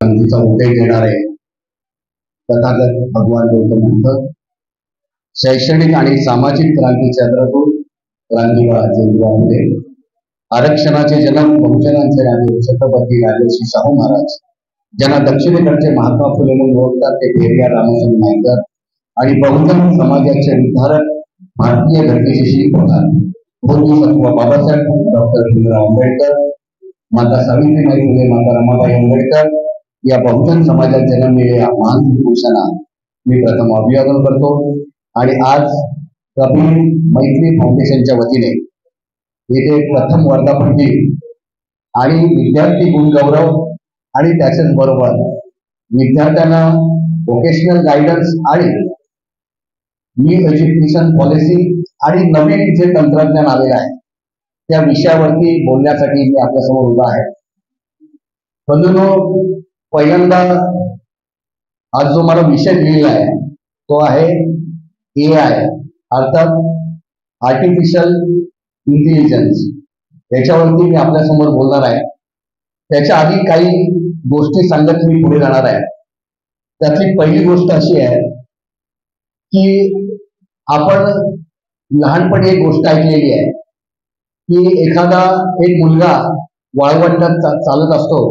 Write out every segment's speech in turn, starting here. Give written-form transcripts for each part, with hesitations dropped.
क्रांतीचा उदय देणारे तथागत भगवान गौतम बुद्ध, शैक्षणिक आणि सामाजिक क्रांतीच्या द्रतून क्रांतिकाळ ज्योतिबा फुले, आरक्षणाचे जनक बहुजनांचे राजे छत्रपती राजर्षी शाहू महाराज, ज्यांना दक्षिणेकडचे महात्मा फुले म्हणून ओळखतात ते पेरियार रामचंद्र नाईकर आणि बहुजन समाजाचे विधारक भारतीय घटनेचे शिल्पकार भूतपूर्व बाबासाहेब डॉक्टर भीमराव आंबेडकर, माता सावित्रीबाई फुले, माता रमाबाई आंबेडकर या बहुजन समाजात जन्मलेल्या महान पुरुषांना मी प्रथम अभिवादन करतो। आणि आज कबीर मैत्री फाउंडेशनच्या वतीने येथे प्रथम वर्धापन दिन आणि विद्यार्थी गुण गौरव आणि त्याच्याच बरोबर विद्यार्थ्यांना वोकेशनल गायडन्स आणि न्यू एज्युकेशन पॉलिसी आणि नवीन जे तंत्रज्ञान आलेलं आहे त्या विषयावरती बोलण्यासाठी मी आपल्यासमोर उभा आहे। बंधूंनो, पहिल्यांदा आज जो मला विषय दिलेला आहे तो आहे AI अर्थात आर्टिफिशियल इंटेलिजन्स। याच्यावरती मी आपल्यासमोर बोलणार आहे। त्याच्या आधी काही गोष्टी सांगत मी पुढे जाणार आहे। त्यातली पहिली गोष्ट अशी आहे की आपण लहानपणी एक गोष्ट ऐकलेली आहे की एक मुलगा वाळवंटात चालत असतो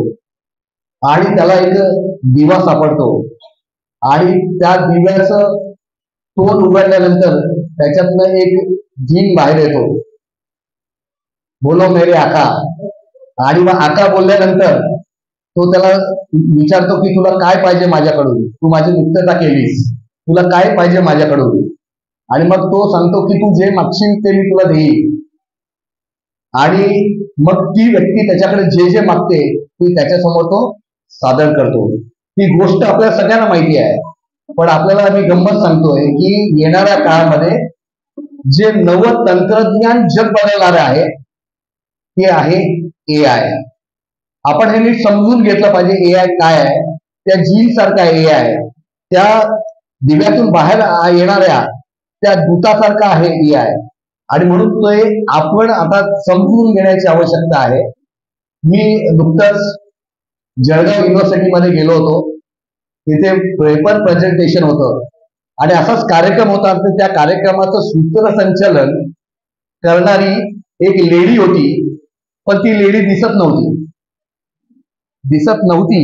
आणि त्याला एक दिवा सापडतो आणि त्या दिव्याचं तोंड उघडल्यानंतर त्याच्यातनं एक जीन बाहेर येतो, बोलो मेरे आका। आणि मग आका बोलल्यानंतर तो त्याला विचारतो की तुला काय पाहिजे माझ्याकडून, तू माझी मुक्तता केलीस, तुला काय पाहिजे माझ्याकडून। आणि मग तो सांगतो की तू जे मागशील ते मी तुला देईन। आणि मग ती व्यक्ती त्याच्याकडे जे जे मागते ती त्याच्यासमोर तो सादर करतो। ही गोष्ट आपल्याला सगळ्यांना माहिती आहे, पण आपल्याला मी गंमत सांगतोय की येणाऱ्या काळामध्ये जे नवं तंत्रज्ञान जग बदलणार आहे ते आहे AI। आपण हे नीट समजून घेतलं पाहिजे AI काय आहे। त्या जीन सारखा AI, त्या दिव्यातून बाहेर येणाऱ्या त्या दूतासारखा आहे AI। आणि म्हणून तो आपण आता समजून घेण्याची आवश्यकता आहे। मी नुकतंच जळगाव युनिव्हर्सिटीमध्ये गेलो होतो, तिथे पेपर प्रेझेंटेशन होतं आणि असाच कार्यक्रम होता। त्या कार्यक्रमाचं सूत्रसंचालन करणारी एक लेडी होती, पण ती लेडी दिसत नव्हती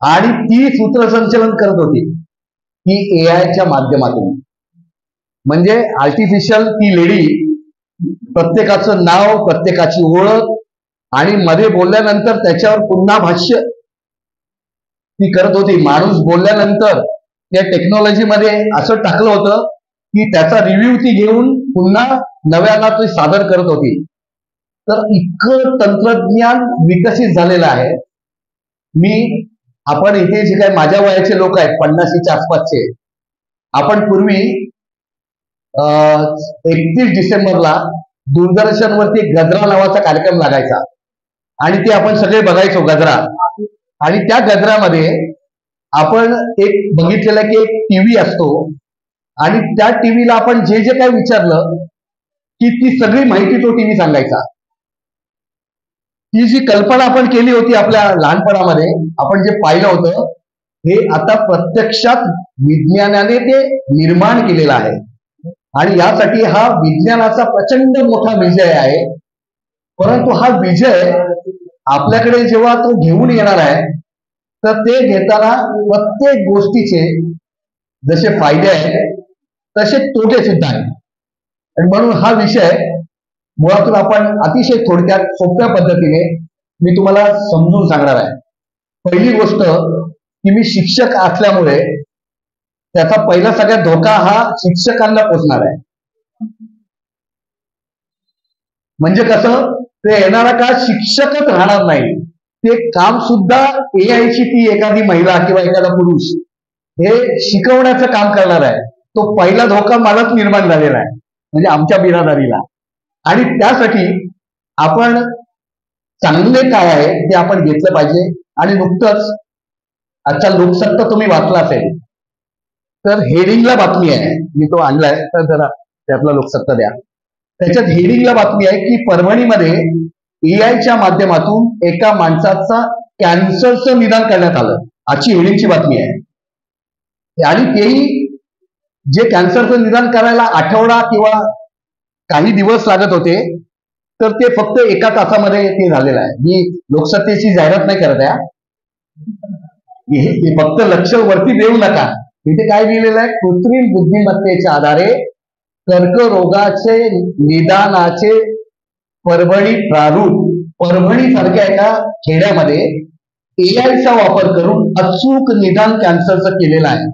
आणि ती सूत्रसंचालन करत होती ती AIच्या माध्यमातून। म्हणजे आर्टिफिशियल ती लेडी प्रत्येकाचं नाव, प्रत्येकाची ओळख आणि मध्ये बोलल्यानंतर त्याच्यावर पुन्हा भाष्य ती करत होती। माणूस बोलल्यानंतर त्या टेक्नॉलॉजीमध्ये असं टाकलं होतं की त्याचा रिव्ह्यू ती घेऊन पुन्हा नव्याला ती सादर करत होती। तर इतकं तंत्रज्ञान विकसित झालेलं आहे। आपण इथे जे काही माझ्या वयाचे लोक आहेत 50च्या आसपासचे, आपण पूर्वी 31 डिसेंबरला दूरदर्शनवरती गजरा नावाचा कार्यक्रम लागायचा आणि ते आपण सगळे बघायचो गजरा। आणि त्या गजरामध्ये आपण एक बघितलेलं की एक टीव्ही असतो आणि त्या टीव्हीला आपण जे जे काही विचारलं की ती सगळी माहिती तो टीव्ही सांगायचा। ती जी कल्पना आपण केली होती आपल्या लहानपणामध्ये, आपण जे पाहिलं होतं हे आता प्रत्यक्षात विज्ञानाने ते निर्माण केलेलं आहे। आणि यासाठी हा विज्ञानाचा प्रचंड मोठा विजय आहे। परंतु हा विजय आपल्याकडे जेव्हा तो घेऊन येणार आहे तर ते घेताना प्रत्येक गोष्टीचे जसे फायदे आहेत तसे तोटे सुद्धा आहेत। आणि म्हणून हा विषय मुळातून आपण अतिशय थोडक्यात सोप्या पद्धतीने मी तुम्हाला समजून सांगणार आहे। पहिली गोष्ट की मी शिक्षक असल्यामुळे त्याचा पहिला सगळ्यात धोका हा शिक्षकांना पोचणार आहे। म्हणजे कसं, ते येणारा काळ शिक्षकच राहणार नाही, ते काम सुद्धा AIची ती एखादी महिला किंवा एखादा पुरुष हे शिकवण्याचं काम करणार आहे। तो पहिला धोका मलाच निर्माण झालेला आहे, म्हणजे आमच्या बिरादरीला। आणि त्यासाठी आपण चांगले काय आहे ते आपण घेतलं पाहिजे। आणि नुकतंच आजचा लोकसत्ता तुम्ही वाचला असेल तर हेडिंगला बातमी आहे, मी तो आणलाय तर जरा त्यातला लोकसत्ता द्या। त्याच्यात हेडिंगला बातमी आहे की परभणीमध्ये AIच्या माध्यमातून एका माणसाचा कॅन्सरचं निदान करण्यात आलं. आजची हेडिंगची बातमी आहे. आणि तेही जे कॅन्सरचं निदान करायला आठवडा किंवा काही दिवस लागत होते, तर ते फक्त 1 तासामध्ये ते झालेलं आहे. मी लोकसत्तेची जाहिरात नाही करत आहे, फक्त लक्ष वरती देऊ नका. इथे काय लिहिलेलं आहे? कृत्रिम बुद्धिमत्तेच्या आधारे कर्करोगाचे निदानाचे परभणी प्रारूप. परभणी सारख्या एका खेड्यामध्ये एआयचा वापर करून अचूक निदान कॅन्सरचं केलेलं आहे.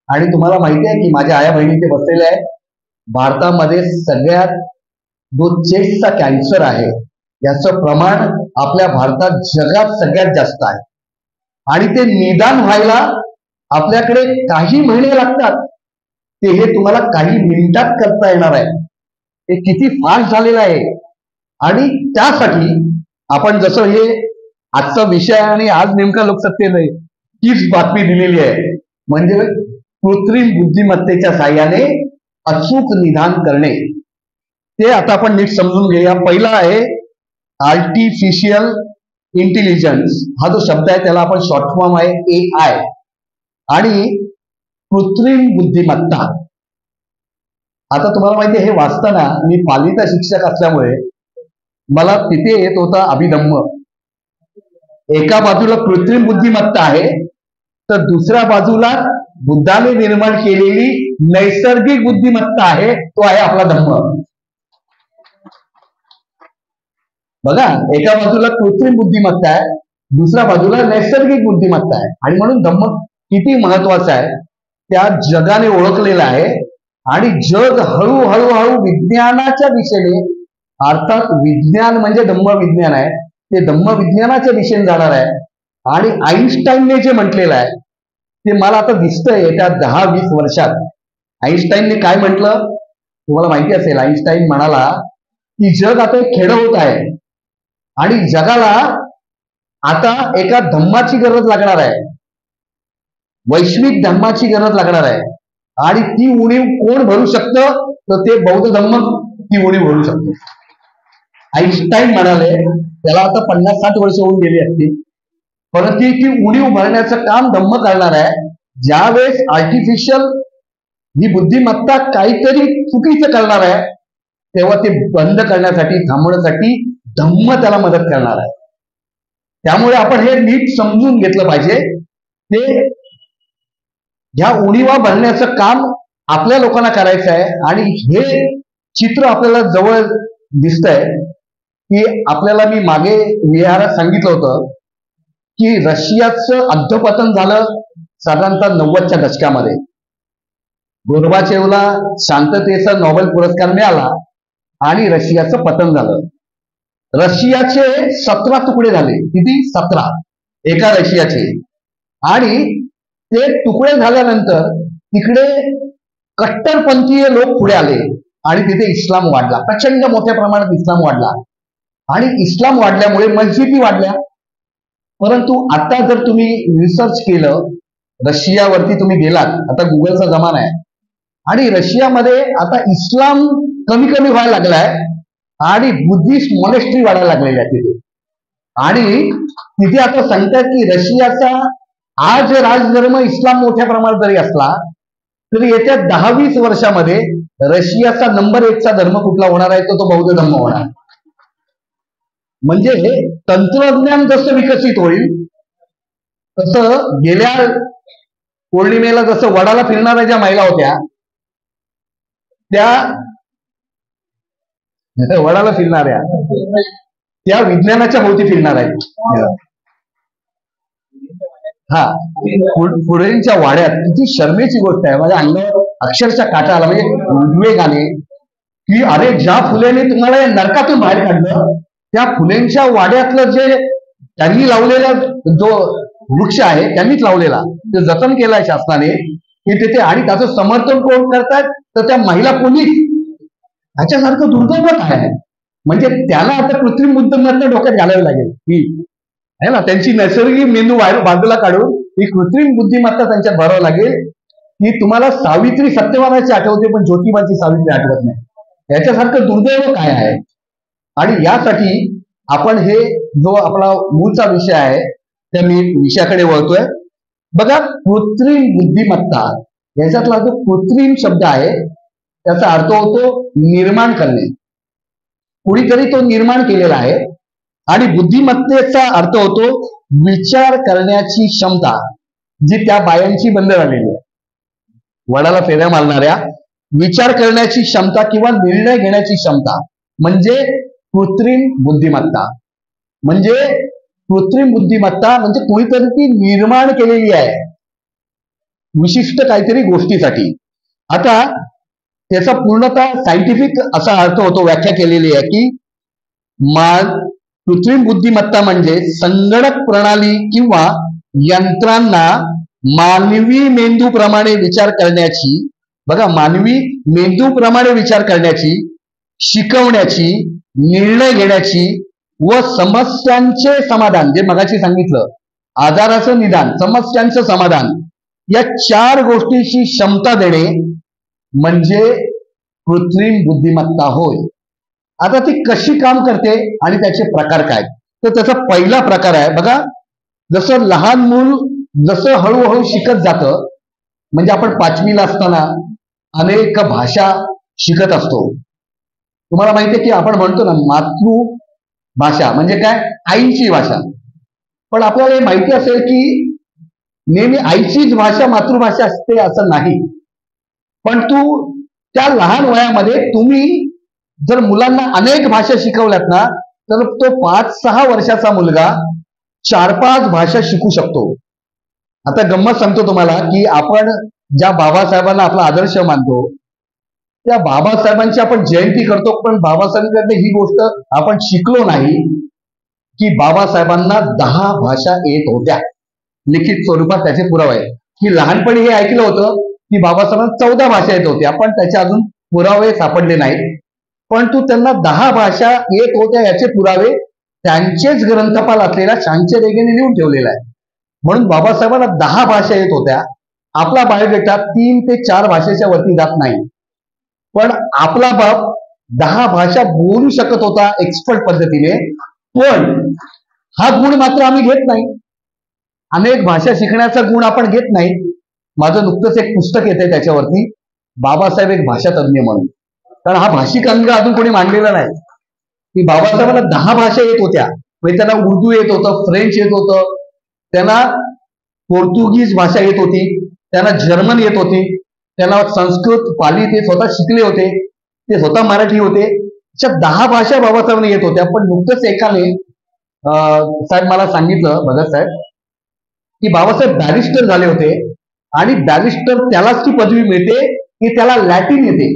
आणि तुम्हाला माहिती आहे की माझ्या आया बहिणी ते बसलेले आहेत, भारतामध्ये सगळ्यात जो चेस्टचा कॅन्सर आहे याचं प्रमाण आपल्या भारतात जगात सगळ्यात जास्त आहे. आणि ते निदान व्हायला आपल्याकडे काही महिने लागतात, ते हे तुम्हाला काही मिनिटात करता येणार आहे. ते किती फास्ट झालेलं आहे. आणि त्यासाठी आपण जसं हे आजचा विषय आणि आज नेमका लोकसत्तेने हीच बातमी दिलेली आहे, म्हणजे कृत्रिम बुद्धिमत्तेच्या साहाय्याने अचूक निदान करणे. ते आता आपण नीट समजून घेऊया. पहिला आहे आर्टिफिशियल इंटेलिजन्स. हा जो शब्द आहे त्याला आपण शॉर्ट फॉर्म आहे AI. आणि कृत्रिम बुद्धिमत्ता. आता तुम्हाला माहिती आहे, हे वाचताना मी पालिका शिक्षक असल्यामुळे मला तिथे येत होता अभिधम्म. एका बाजूला कृत्रिम बुद्धिमत्ता आहे, तर दुसऱ्या बाजूला बुद्धाने निर्माण केलेली नैसर्गिक बुद्धिमत्ता आहे, तो आहे आपला धम्म. बघा, एका बाजूला कृत्रिम बुद्धिमत्ता आहे, दुसऱ्या बाजूला नैसर्गिक बुद्धिमत्ता आहे. आणि म्हणून धम्म किती महत्वाचा आहे त्या जगाने ओळखलेला आहे. आणि जग हळूहळू विज्ञानाच्या दिशेने, अर्थात विज्ञान म्हणजे धम्म विज्ञान आहे, ते धम्म विज्ञानाच्या दिशेने जाणार आहे. आणि आईन्स्टाईनने जे म्हटलेलं आहे ते मला आता दिसतंय येत्या 10-20 वर्षात. आईन्स्टाईनने काय म्हटलं तुम्हाला माहिती असेल. आईन्स्टाईन म्हणाला की जग आता एक खेडं होत आहे आणि जगाला आता एका धम्माची गरज लागणार आहे, वैश्विक धम्माची गरज लागणार आहे. आणि ती उणीव कोण भरू शकतं, तर ते बौद्ध धम्म ती उणीव भरू शकतो. आईन्स्टाईन म्हणाले, त्याला आता 50-60 वर्ष होऊन गेली असतील, परंतु ती उणीव भरण्याचं काम धम्म करणार आहे. ज्यावेळेस आर्टिफिशियल ही बुद्धिमत्ता काहीतरी चुकीचं करणार आहे, तेव्हा ते बंद करण्यासाठी, थांबवण्यासाठी धम्म त्याला मदत करणार आहे. त्यामुळे आपण हे नीट समजून घेतलं पाहिजे. ते ह्या उणीवा भरण्याचं काम आपल्या लोकांना करायचं आहे. आणि हे चित्र आपल्याला जवळ दिसतंय की आपल्याला मी मागे विहारात सांगितलं होतं की रशियाचं अधःपतन झालं साधारणतः 90च्या दशकामध्ये. गोर्बाचेवला शांततेचा नोबेल पुरस्कार मिळाला आणि रशियाचं पतन झालं. रशियाचे 17 तुकडे झाले. किती? 17 एका रशियाचे. आणि ते तुकडे झाल्यानंतर तिकडे कट्टरपंथीय लोक पुढे आले आणि तिथे इस्लाम वाढला. प्रचंड मोठ्या प्रमाणात इस्लाम वाढला. आणि इस्लाम वाढल्यामुळे मस्जिदी वाढल्या. परंतु आता जर तुम्ही रिसर्च केलं, रशियावरती तुम्ही गेलात, आता गुगलचा जमाना आहे, आणि रशियामध्ये आता इस्लाम कमी कमी व्हायला लागलाय आणि बुद्धिस्ट मॉनेस्ट्री वाढायला लागलेल्या तिथे. आणि तिथे आता सांगतात की रशियाचा आज राजधर्म इस्लाम मोठ्या प्रमाणात जरी असला तरी येत्या 10-20 वर्षामध्ये रशियाचा नंबर 1चा धर्म कुठला होणार आहे, तो बौद्ध धर्म होणार. म्हणजे हे तंत्रज्ञान जसं विकसित होईल तसं गेल्या पौर्णिमेला जसं वडाला फिरणाऱ्या ज्या महिला होत्या त्या वडाला फिरणाऱ्या त्या विज्ञानाच्या भोवती फिरणार आहेत. हा, पुढेंच्या वाड्यात किती शर्मेची गोष्ट आहे. माझ्या अंगावर अक्षरशः काटा आला. म्हणजे उद्वेगाने की अरे, ज्या फुलेने तुम्हाला या नरकातून बाहेर काढलं त्या फुलेंच्या वाड्यातलं जे त्यांनी लावलेला जो वृक्ष आहे त्यांनीच लावलेला, ते जतन केलाय शासनाने की तिथे. आणि त्याचं समर्थन कोण करतात, तर त्या महिला पोलीस. ह्याच्यासारखं दुर्दैव काय आहे. म्हणजे त्याला आता कृत्रिम बुद्धिमत्ता डोक्यात घालावी लागेल ही आहे ना. त्यांची नैसर्गिक मेंदू बाजूला काढून ही कृत्रिम बुद्धिमत्ता त्यांच्यात भरावं लागेल. की तुम्हाला सावित्री सत्यवानाची आठवते पण ज्योतिबाची सावित्री आठवत नाही. याच्यासारखं दुर्दैव काय आहे. आणि यासाठी आपण हे जो आपला मूळचा विषय आहे त्या मी विषयाकडे वळतोय. बघा, कृत्रिम बुद्धिमत्ता याच्यातला जो कृत्रिम शब्द आहे त्याचा अर्थ होतो निर्माण करणे. कुणीतरी तो निर्माण केलेला आहे. आणि बुद्धिमत्तेचा अर्थ होतो विचार करण्याची क्षमता, जी त्या बायांची बंद झालेली आहे. वडाला फेऱ्या मारणाऱ्या विचार करण्याची क्षमता किंवा निर्णय घेण्याची क्षमता म्हणजे कृत्रिम बुद्धिमत्ता. म्हणजे कृत्रिम बुद्धिमत्ता म्हणजे कोणीतरी ती निर्माण केलेली आहे विशिष्ट काहीतरी गोष्टीसाठी. आता त्याचा पूर्णतः सायंटिफिक असा अर्थ होतो, व्याख्या केलेली आहे की कृत्रिम बुद्धिमत्ता म्हणजे संगणक प्रणाली किंवा यंत्रांना मानवी मेंदूप्रमाणे विचार करण्याची, बघा, मानवी मेंदूप्रमाणे विचार करण्याची, शिकवण्याची, निर्णय घेण्याची व समस्यांचे समाधान, जे मगाशी सांगितलं, आजाराचं निदान, समस्यांचं समाधान, या 4 गोष्टीची क्षमता देणे म्हणजे कृत्रिम बुद्धिमत्ता होय. आता ती कशी काम करते आणि त्याचे प्रकार काय? तर त्याचा पहिला प्रकार आहे, बघा, जसं लहान मूल जसं हळूहळू शिकत जातं, म्हणजे आपण 5वीला असताना अनेक भाषा शिकत असतो. तुम्हाला माहिती आहे की आपण म्हणतो ना मातृभाषा म्हणजे काय, आईची भाषा. पण आपल्याला हे माहिती असेल की नेहमी आईचीच भाषा मातृभाषा असते असं नाही. पण त्या लहान वयामध्ये तुम्ही जर मुलांना अनेक भाषा शिकवल्यात ना, तर तो 5-6 वर्षाचा मुलगा 4-5 भाषा शिकू शकतो. आता गंमत सांगतो तुम्हाला की आपण ज्या बाबासाहेबांना आपला आदर्श मानतो त्या बाबासाहेबांची आपण जयंती करतो, पण बाबासाहेबांकडे ही गोष्ट आपण शिकलो नाही की बाबासाहेबांना 10 भाषा येत होत्या. लिखित स्वरूपात त्याचे पुरावे आहेत की लहानपणी हे ऐकलं होतं की बाबासाहेबांना 14 भाषा येत होत्या, पण त्याचे अजून पुरावे सापडले नाहीत. परंतु त्यांना 10 भाषा येत होत्या याचे पुरावे त्यांचेच ग्रंथपाल असलेल्या शांचरेगेने लिहून ठेवलेला आहे. म्हणून बाबासाहेबांना 10 भाषा येत होत्या. आपला बायोडेटा 3 ते 4 भाषेच्या वरती जात नाही, पण आपला बाप 10 भाषा बोलू शकत होता एक्सपर्ट पद्धतीने. पण हा गुण मात्र आम्ही घेत नाही. अनेक भाषा शिकण्याचा गुण आपण घेत नाही. माझं नुकतंच एक पुस्तक येते त्याच्यावरती, बाबासाहेब एक भाषा तज्ञ म्हणून. कारण हा भाषिक अंग अजून कोणी मांडलेला नाही की बाबासाहेबांना 10 भाषा येत होत्या. म्हणजे त्यांना उर्दू येत होतं, फ्रेंच येत होतं, त्यांना पोर्तुगीज भाषा येत होती, त्यांना जर्मन येत होती, त्यांना संस्कृत, पाली ते स्वतः शिकले होते, ते स्वतः मराठी होते. अशा 10 भाषा बाबासाहेबांना येत होत्या. पण नुकतंच एकाने साहेब मला सांगितलं, भगत साहेब, की बाबासाहेब बॅरिस्टर झाले होते आणि बॅरिस्टर त्यालाच ती पदवी मिळते की त्याला लॅटिन येते.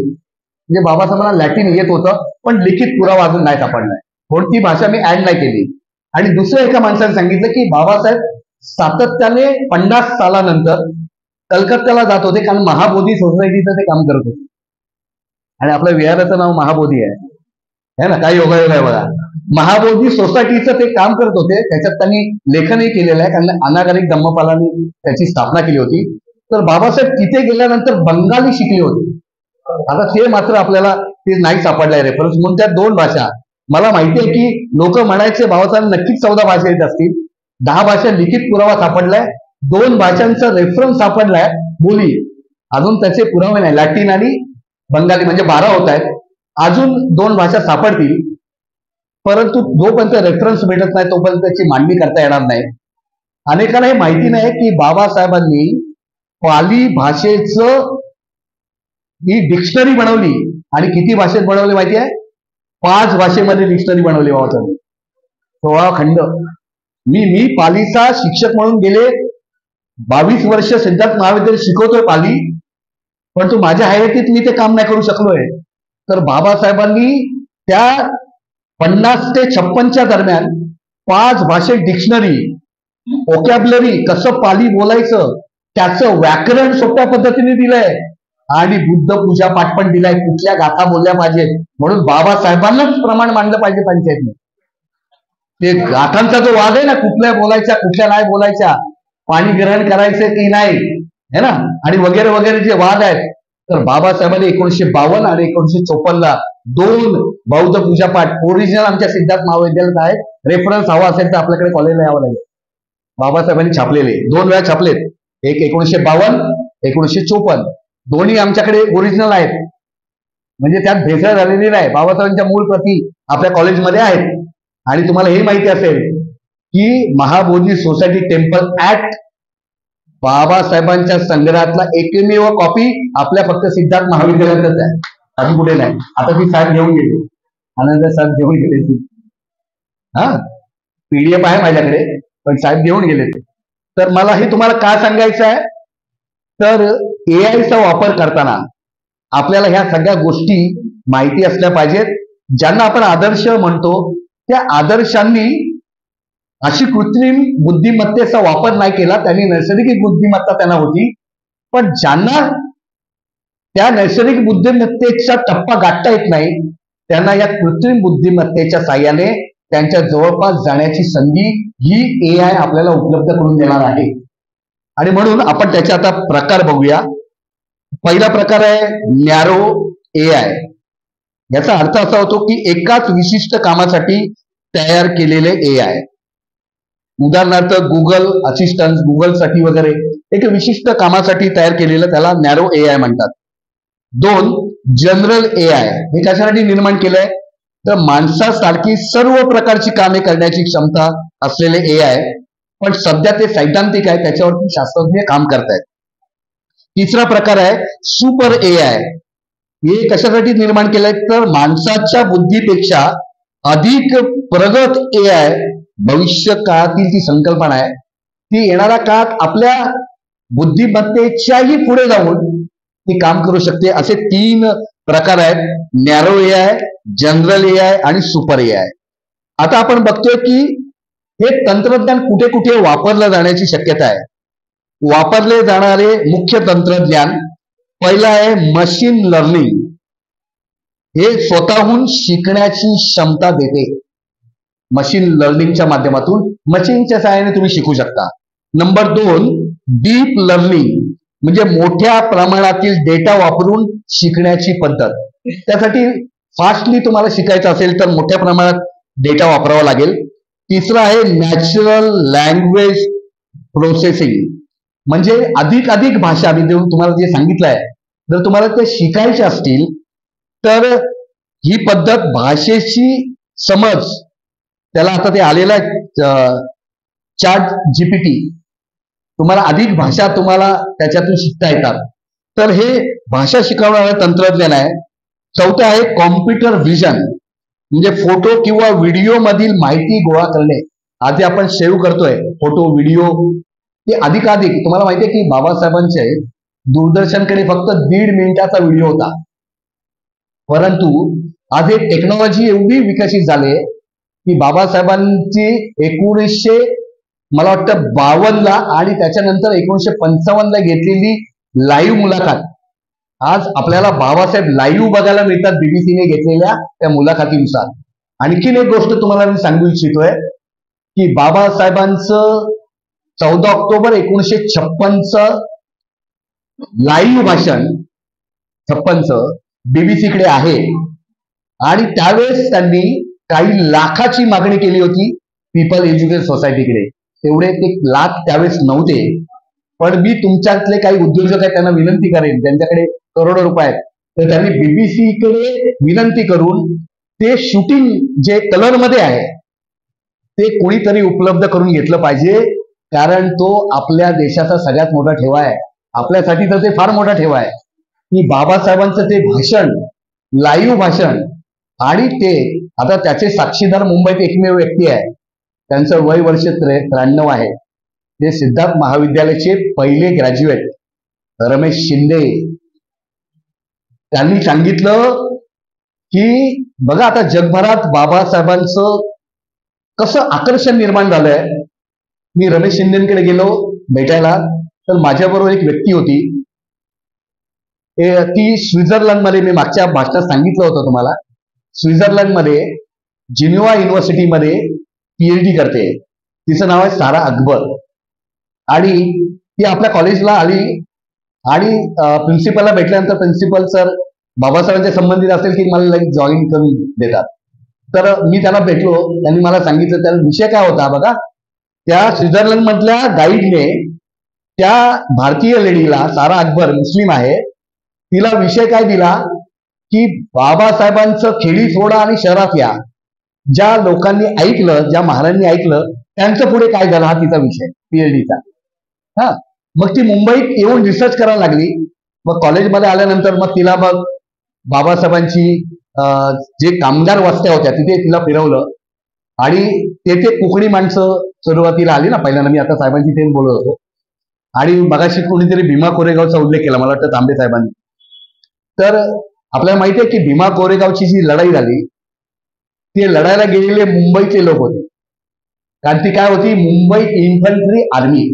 म्हणजे बाबासाहेबांना लॅटिन येत होतं, पण लिखित पुरावा अजून नाही सापडलाय. कोणती भाषा मी ऍड नाही केली. आणि दुसऱ्या एका माणसाने सांगितलं की बाबासाहेब सातत्याने 50 सालानंतर कलकत्त्याला जात होते, कारण महाबोधी सोसायटीचं ते काम करत होते. आणि आपल्या विहाराचं नाव महाबोधी आहे ना, काय योगायोग आहे बघा. महाबोधी सोसायटीचं ते काम करत होते. त्याच्यात त्यांनी लेखनही केलेलं आहे, कारण अनागरिक धम्मपालांनी त्याची स्थापना केली होती. तर बाबासाहेब तिथे गेल्यानंतर बंगाली शिकले होते. आता ते मात्र आपल्याला ते नाही सापडलंय रेफरन्स. म्हणून त्या 2 भाषा मला माहिती आहे की लोक म्हणायचे बाबासाहेब नक्कीच 14 भाषा येत असतील. 10 भाषा लिखित पुरावा सापडलाय, 2 भाषांचा रेफरन्स सापडलाय बोली, अजून त्याचे पुरावे नाही. लॅटिन आणि बंगाली म्हणजे 12 होत आहेत. अजून 2 भाषा सापडतील, परंतु जोपर्यंत रेफरन्स भेटत नाही तोपर्यंत त्याची मांडणी करता येणार नाही. अनेकांना हे माहिती नाही की बाबासाहेबांनी पाली भाषेचं ही डिक्शनरी बनवली. आणि किती भाषेत बनवली माहिती आहे? 5 भाषेमध्ये डिक्शनरी बनवली बाबासाहेब. 16 खंड. मी पालीचा शिक्षक म्हणून गेले 22 वर्ष सिद्धार्थ महाविद्यालय शिकवतोय पाली, परंतु माझ्या हयातीत मी ते काम नाही करू शकलोय. तर बाबासाहेबांनी त्या 50 ते 56च्या दरम्यान 5 भाषेत डिक्शनरी, ओकॅबलरी, कसं पाली बोलायचं, त्याचं व्याकरण सोप्या पद्धतीने दिलंय आणि बुद्ध पूजा पाठ पण दिलाय, कुठल्या गाथा बोलल्या पाहिजेत. म्हणून बाबासाहेबांनाच प्रमाण मांडलं पाहिजे पंचायतने. ते गाथांचा जो वाद आहे ना, कुठल्या बोलायच्या कुठल्या नाही बोलायच्या, पाणी ग्रहण करायचं की नाही है ना, आणि वगैरे वगैरे जे वाद आहेत, तर बाबासाहेबांनी 1952 आणि 1954ला 2 बौद्ध पूजापाठ ओरिजिनल आमच्या सिद्धार्थ महाविद्यालयात आहेत. रेफरन्स हवा असेल तर आपल्याकडे कॉलेजला यावं लागेल. बाबासाहेबांनी छापलेले 2 वेळा छापलेत, एक 1952, 1954. दोन्ही आमच्याकडे ओरिजिनल आहेत, म्हणजे त्यात भेसळ झालेली नाही. बाबासाहेबांच्या मूळ प्रती आपल्या कॉलेजमध्ये आहेत. आणि तुम्हाला हे माहिती असेल की महाबोधी सोसायटी टेम्पल ऍक्ट बाबासाहेबांच्या संग्रहातला एकमेव कॉपी आपल्या फक्त सिद्धार्थ महाविद्यालयातच आहे, अजून कुठे नाही. आता ती साहेब घेऊन गेली, आनंद साहेब घेऊन गेले ती. हा, PDF आहे माझ्याकडे, पण साहेब घेऊन गेले ते. तर मला हे तुम्हाला काय सांगायचं आहे, तर AI चा वापर करताना आपल्याला ह्या सगळ्या गोष्टी माहिती असल्या पाहिजेत. ज्यांना आपण आदर्श म्हणतो त्या आदर्शांनी अशी कृत्रिम बुद्धिमत्तेचा वापर नाही केला, त्यांनी नैसर्गिक बुद्धिमत्ता त्यांना होती. पण ज्यांना त्या नैसर्गिक बुद्धिमत्तेचा टप्पा गाठता येत नाही, त्यांना या कृत्रिम बुद्धिमत्तेच्या साह्याने त्यांच्या जवळपास जाण्याची संधी ही AI आपल्याला उपलब्ध करून देणार आहे. आणि म्हणून आपण त्याचे आता प्रकार बघूया. पहिला प्रकार आहे नॅरो AI. याचा अर्थ असा होतो की एकाच विशिष्ट कामासाठी तयार केलेले AI. उदाहरणार्थ गुगल असिस्टंट, गुगलसाठी वगैरे एक विशिष्ट कामासाठी तयार केलेलं त्याला नॅरो AI म्हणतात. 2 जनरल AI. हे कशासाठी निर्माण केलंय, तर माणसासारखी सर्व प्रकारची कामे करण्याची क्षमता असलेले AI, पण सध्या ते सैद्धांतिक आहे, त्याच्यावरती शास्त्रज्ञ काम करतायत. तिसरा प्रकार आहे सुपर AI. हे कशासाठी निर्माण केलंय, तर माणसाच्या बुद्धीपेक्षा अधिक प्रगत AI भविष्य काळातील ती संकल्पना आहे, ती येणाऱ्या काळात आपल्या बुद्धिमत्तेच्याही पुढे जाऊन ती काम करू शकते. असे 3 प्रकार आहेत, नॅरो AI, जनरल AI आणि सुपर AI. आता आपण बघतोय की हे तंत्रज्ञान कुठे कुठे वापरलं जाण्याची शक्यता आहे. वापरले जाणारे मुख्य तंत्रज्ञान पहिला आहे मशीन लर्निंग. हे स्वतःहून शिकण्याची क्षमता देते. मशीन लर्निंगच्या माध्यमातून मशीनच्या सहाय्याने तुम्ही शिकू शकता. नंबर 2 डीप लर्निंग, म्हणजे मोठ्या प्रमाणातील डेटा वापरून शिकण्याची पद्धत. त्यासाठी फास्टली तुम्हाला शिकायचं असेल तर मोठ्या प्रमाणात डेटा वापरावा लागेल. तिसरं आहे नॅचरल लँग्वेज प्रोसेसिंग, म्हणजे अधिक भाषा मी तुम्हाला जे सांगितलं आहे, जर तुम्हाला ते शिकायचे असतील तर ही पद्धत भाषेची समज, त्याला आता ते आलेलं आहे चॅट GPT, तुम्हाला अधिक भाषा तुम्हाला त्याच्यातून शिकता येतात. तर हे भाषा शिकवणारं तंत्रज्ञान आहे. चौथं आहे कॉम्प्युटर व्हिजन, म्हणजे फोटो किंवा व्हिडिओ मधील माहिती गोळा करणे. आधी आपण सेव्ह करतोय फोटो व्हिडिओ, ते अधिकाधिक. तुम्हाला माहितीये की बाबासाहेबांचे दूरदर्शनकडे फक्त 1.5 मिनिटाचा व्हिडिओ होता, परंतु आज हे टेक्नॉलॉजी एवढी विकसित झाली की बाबासाहेबांची 1952 आणि त्याच्यानंतर 1955 घेतलेली लाईव्ह मुलाखत आज आपल्याला बाबासाहेब लाईव्ह बघायला मिळतात बीबीसीने घेतलेल्या त्या मुलाखतीनुसार. आणखीन एक गोष्ट तुम्हाला मी सांगू इच्छितोय की बाबासाहेबांचं 14 ऑक्टोबर 1956 लाईव्ह भाषण 56 बीबीसीकडे आहे. आणि त्यावेळेस त्यांनी काही लाखाची मागणी केली होती पीपल एज्युकेशन सोसायटीकडे. तेवढे ते लाख त्यावेळेस नव्हते, पण मी तुमच्यातले काही उद्योजक आहेत त्यांना विनंती करेन, त्यांच्याकडे करोडो रुपये आहेत, तर त्यांनी बीबीसीकडे विनंती करून ते शूटिंग जे कलर मध्ये आहे ते कोणीतरी उपलब्ध करून घेतलं पाहिजे. कारण तो आपल्या देशाचा सगळ्यात मोठा ठेवा आहे. आपल्यासाठी तर ते फार मोठा ठेवा आहे की बाबासाहेबांचं ते भाषण, लाईव्ह भाषण. आणि ते आता त्याचे साक्षीदार मुंबईत एकमेव व्यक्ती आहे, त्यांचं वय वर्ष 93 आहे. ते सिद्धार्थ महाविद्यालयाचे पहिले ग्रॅज्युएट रमेश शिंदे. त्यांनी सांगितलं की बघा आता जगभरात बाबासाहेबांचं कसं आकर्षण निर्माण झालंय. मी रमेश शिंदेकडे गेलो भेटायला, तर माझ्याबरोबर एक व्यक्ती होती, ती स्वित्झर्लंडमध्ये, मी मागच्या भाषणात सांगितलं होतं तुम्हाला, स्वित्झर्लंडमध्ये जिनिव्हा युनिव्हर्सिटीमध्ये PhD करते. तिचं नाव आहे सारा अकबर. आणि ती आपल्या कॉलेजला आली आणि प्रिन्सिपलला भेटल्यानंतर प्रिन्सिपल सर बाबासाहेबांच्या संबंधित असेल की मला लगेच जॉईन करून देतात. तर मी त्यांना भेटलो, त्यांनी मला सांगितलं त्याचा विषय काय होता बघा, त्या स्वित्झर्लंड मधल्या गाईडने त्या भारतीय लेडीला, सारा अकबर मुस्लिम आहे, तिला विषय काय दिला की बाबासाहेबांचं खेडी सोडा आणि शहरात या. ज्या लोकांनी ऐकलं, ज्या महाराजांनी ऐकलं, त्यांचं पुढे काय झालं, हा तिचा विषय पीएचडीचा. हा, मग ती मुंबईत येऊन रिसर्च करायला लागली. मग कॉलेजमध्ये आल्यानंतर मग तिला मग बाबासाहेबांची जे कामगार वस्त्या होत्या तिथे तिला फिरवलं आणि तेथे कोकणी माणसं सुरुवातीला आली ना पहिल्यांदा. मी आता साहेबांची तेच बोलत होतो. आणि मगाशी कोणीतरी भीमा कोरेगावचा उल्लेख केला, मला वाटतं तांबे साहेबांनी. तर आपल्याला माहिती आहे की भीमा कोरेगावची जी लढाई झाली, ते लढायला गेलेले मुंबईचे लोक होते. कारण ती काय होती, मुंबई इन्फंट्री आर्मी.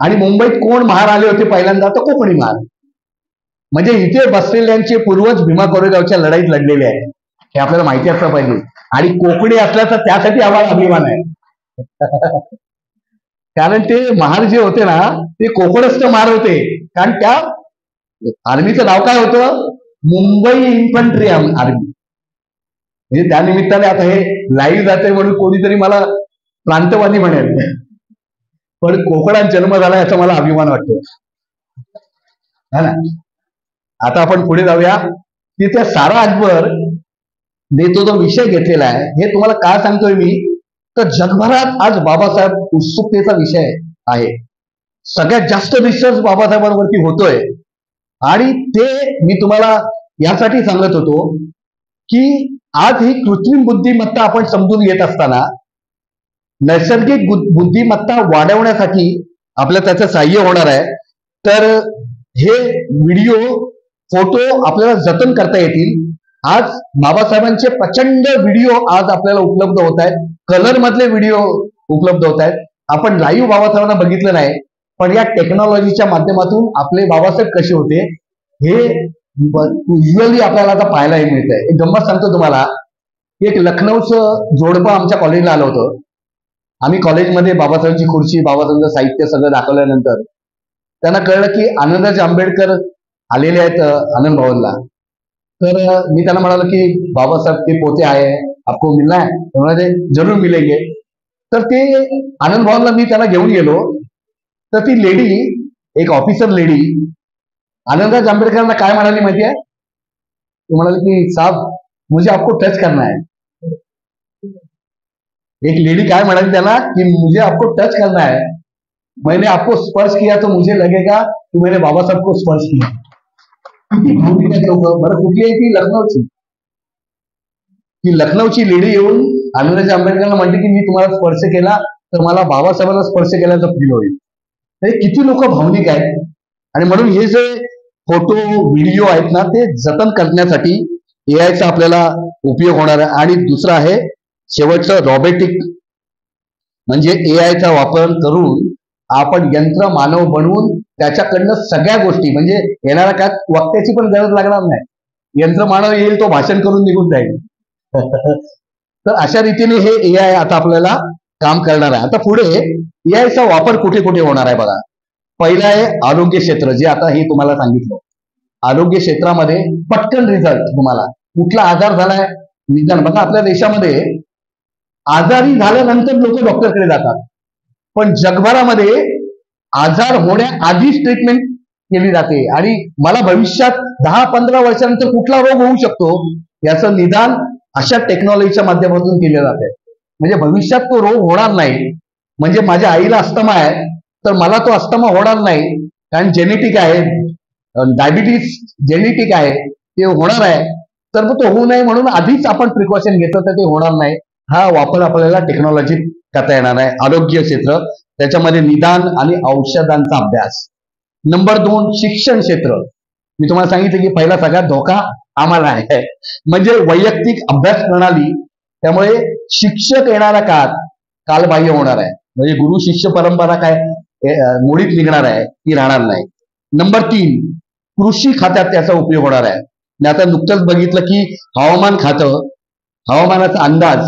आणि मुंबईत कोण महार आले होते पहिल्यांदा, तर कोकणी महार. म्हणजे इथे बसलेल्यांचे पूर्वज भीमा कोरेगावच्या लढाईत लढलेले आहेत, हे आपल्याला माहिती असलं पाहिजे. आणि कोकणी असल्याचा त्यासाठी आम्हाला अभिमान आहे. कारण ते महार जे होते ना, ते कोकणस्थ महार होते. कारण त्या आर्मीचं नाव काय होतं, मुंबई इन्फंट्री आर्मी. म्हणजे त्या निमित्ताने आता हे लाईव्ह जाते म्हणून कोणीतरी मला प्रांतवादी म्हणेल, पण कोकणात जन्म झाला याचा मला अभिमान वाटतो, है ना. आता आपण पुढे जाऊया की त्या सारा अकबर ने तो विषय घेतलेला आहे. हे तुम्हाला काय सांगतोय मी, तर जगभरात आज बाबासाहेब उत्सुकतेचा विषय आहे. सगळ्यात जास्त रिसर्च बाबासाहेबांवरती होतोय. आणि ते मी तुम्हाला यासाठी सांगत होतो की आज ही कृत्रिम बुद्धिमत्ता आपण समजून घेत असताना नैसर्गिक बुद्धिमत्ता वाढवण्यासाठी आपल्याला त्याचं सहाय्य होणार आहे. तर हे व्हिडिओ, फोटो आपल्याला जतन करता येतील. आज बाबासाहेबांचे प्रचंड व्हिडिओ आज आपल्याला उपलब्ध होत आहेत, कलर मधले व्हिडिओ उपलब्ध होत आहेत. आपण लाईव्ह बाबासाहेबांना बघितलं नाही, पण या टेक्नॉलॉजीच्या माध्यमातून आपले बाबासाहेब कसे होते हे युजली आपल्याला आता पाहायला मिळतंय. एक गंमत सांगतो तुम्हाला. एक लखनौचं जोडपं आमच्या कॉलेजला आलं होतं. आम्ही कॉलेजमध्ये बाबासाहेबांची खुर्ची, बाबासाहेबांचं साहित्य सगळं दाखवल्यानंतर त्यांना कळलं की आनंदराज आंबेडकर आलेले आहेत आनंद भवनला. तर मी त्यांना म्हणालो की बाबासाहेब ते पोते आहे, आपको मिलना है? म्हणाले जरूर मिलेंगे. तर ते आनंद भवनला मी त्यांना घेऊन गेलो. तर ती लेडी, एक ऑफिसर लेडी, आनंदराज आंबेडकरांना काय म्हणाली माहिती आहे? ती म्हणाली की साहब मुझे आपको टच करना है. एक लेडी काय म्हणाली त्याला की मुझे आपको टच करना है, मैंने आपको स्पर्श किया तो मुझे लगेगा की मैंने बाबासाहेब को स्पर्श किया. किती भावनिक आहेत लोक. बरं, कुठली आहे ती? लखनौची. ती लखनौची लेडी येऊन आनंदराज आंबेडकरांना म्हणते की मी तुम्हाला स्पर्श केला तर मला बाबासाहेबांना स्पर्श केल्याचं फील होईल. हे किती लोक भावनिक आहेत. आणि म्हणून हे जे फोटो व्हिडिओ आहेत ना, ते जतन करण्यासाठी एआयचा आपल्याला उपयोग होणार आहे. आणि दुसरं आहे शेवटचं रॉबोटिक, म्हणजे एआयचा वापर करून आपण यंत्र मानव बनवून त्याच्याकडनं सगळ्या गोष्टी, म्हणजे येणाऱ्या काळात वक्त्याची पण गरज लागणार नाही. यंत्र मानव येईल, तो भाषण करून निघून जाईल. तर अशा रीतीने हे एआय आता आपल्याला काम करणार आहे. आता पुढे एआयचा वापर कुठे कुठे होणार आहे बघा. पहिला आहे आरोग्य क्षेत्र, जे आता हे तुम्हाला सांगितलं. आरोग्य क्षेत्रामध्ये पटकन रिझल्ट. तुम्हाला कुठला आजार झालाय निदान. बघा आपल्या देशामध्ये आजारी झाल्यानंतर लोक डॉक्टरकडे जातात, पण जगभरामध्ये आजार होण्याआधीच ट्रीटमेंट केली जाते. आणि मला भविष्यात 10-15 वर्षानंतर कुठला रोग होऊ शकतो याचं निदान अशा टेक्नॉलॉजीच्या माध्यमातून केले जाते. म्हणजे भविष्यात तो रोग होणार नाही. म्हणजे माझ्या आईला अस्थमा आहे तर मला तो अस्थमा होणार नाही, कारण जेनेटिक आहे, डायबिटीस जेनेटिक आहे, ते होणार आहे. तर मग तो होऊ नये म्हणून आधीच आपण प्रिकॉशन घेतलं तर ते होणार नाही. हा वापर आपल्याला टेक्नॉलॉजीत करता येणार आहे. आरोग्य क्षेत्र, त्याच्यामध्ये निदान आणि औषधांचा अभ्यास. नंबर 2 शिक्षण क्षेत्र. मी तुम्हाला सांगितलं की पहिला सगळ्यात धोका आम्हाला आहे, म्हणजे वैयक्तिक अभ्यास प्रणाली. त्यामुळे शिक्षक येणारा काळात कालबाह्य होणार आहे. म्हणजे गुरु शिष्य परंपरा काय मुळीच निघणार आहे, ती राहणार नाही. नंबर 3 कृषी खात्यात त्याचा उपयोग होणार आहे. मी आता नुकतंच बघितलं की हवामान खातं, हवामानाचा अंदाज,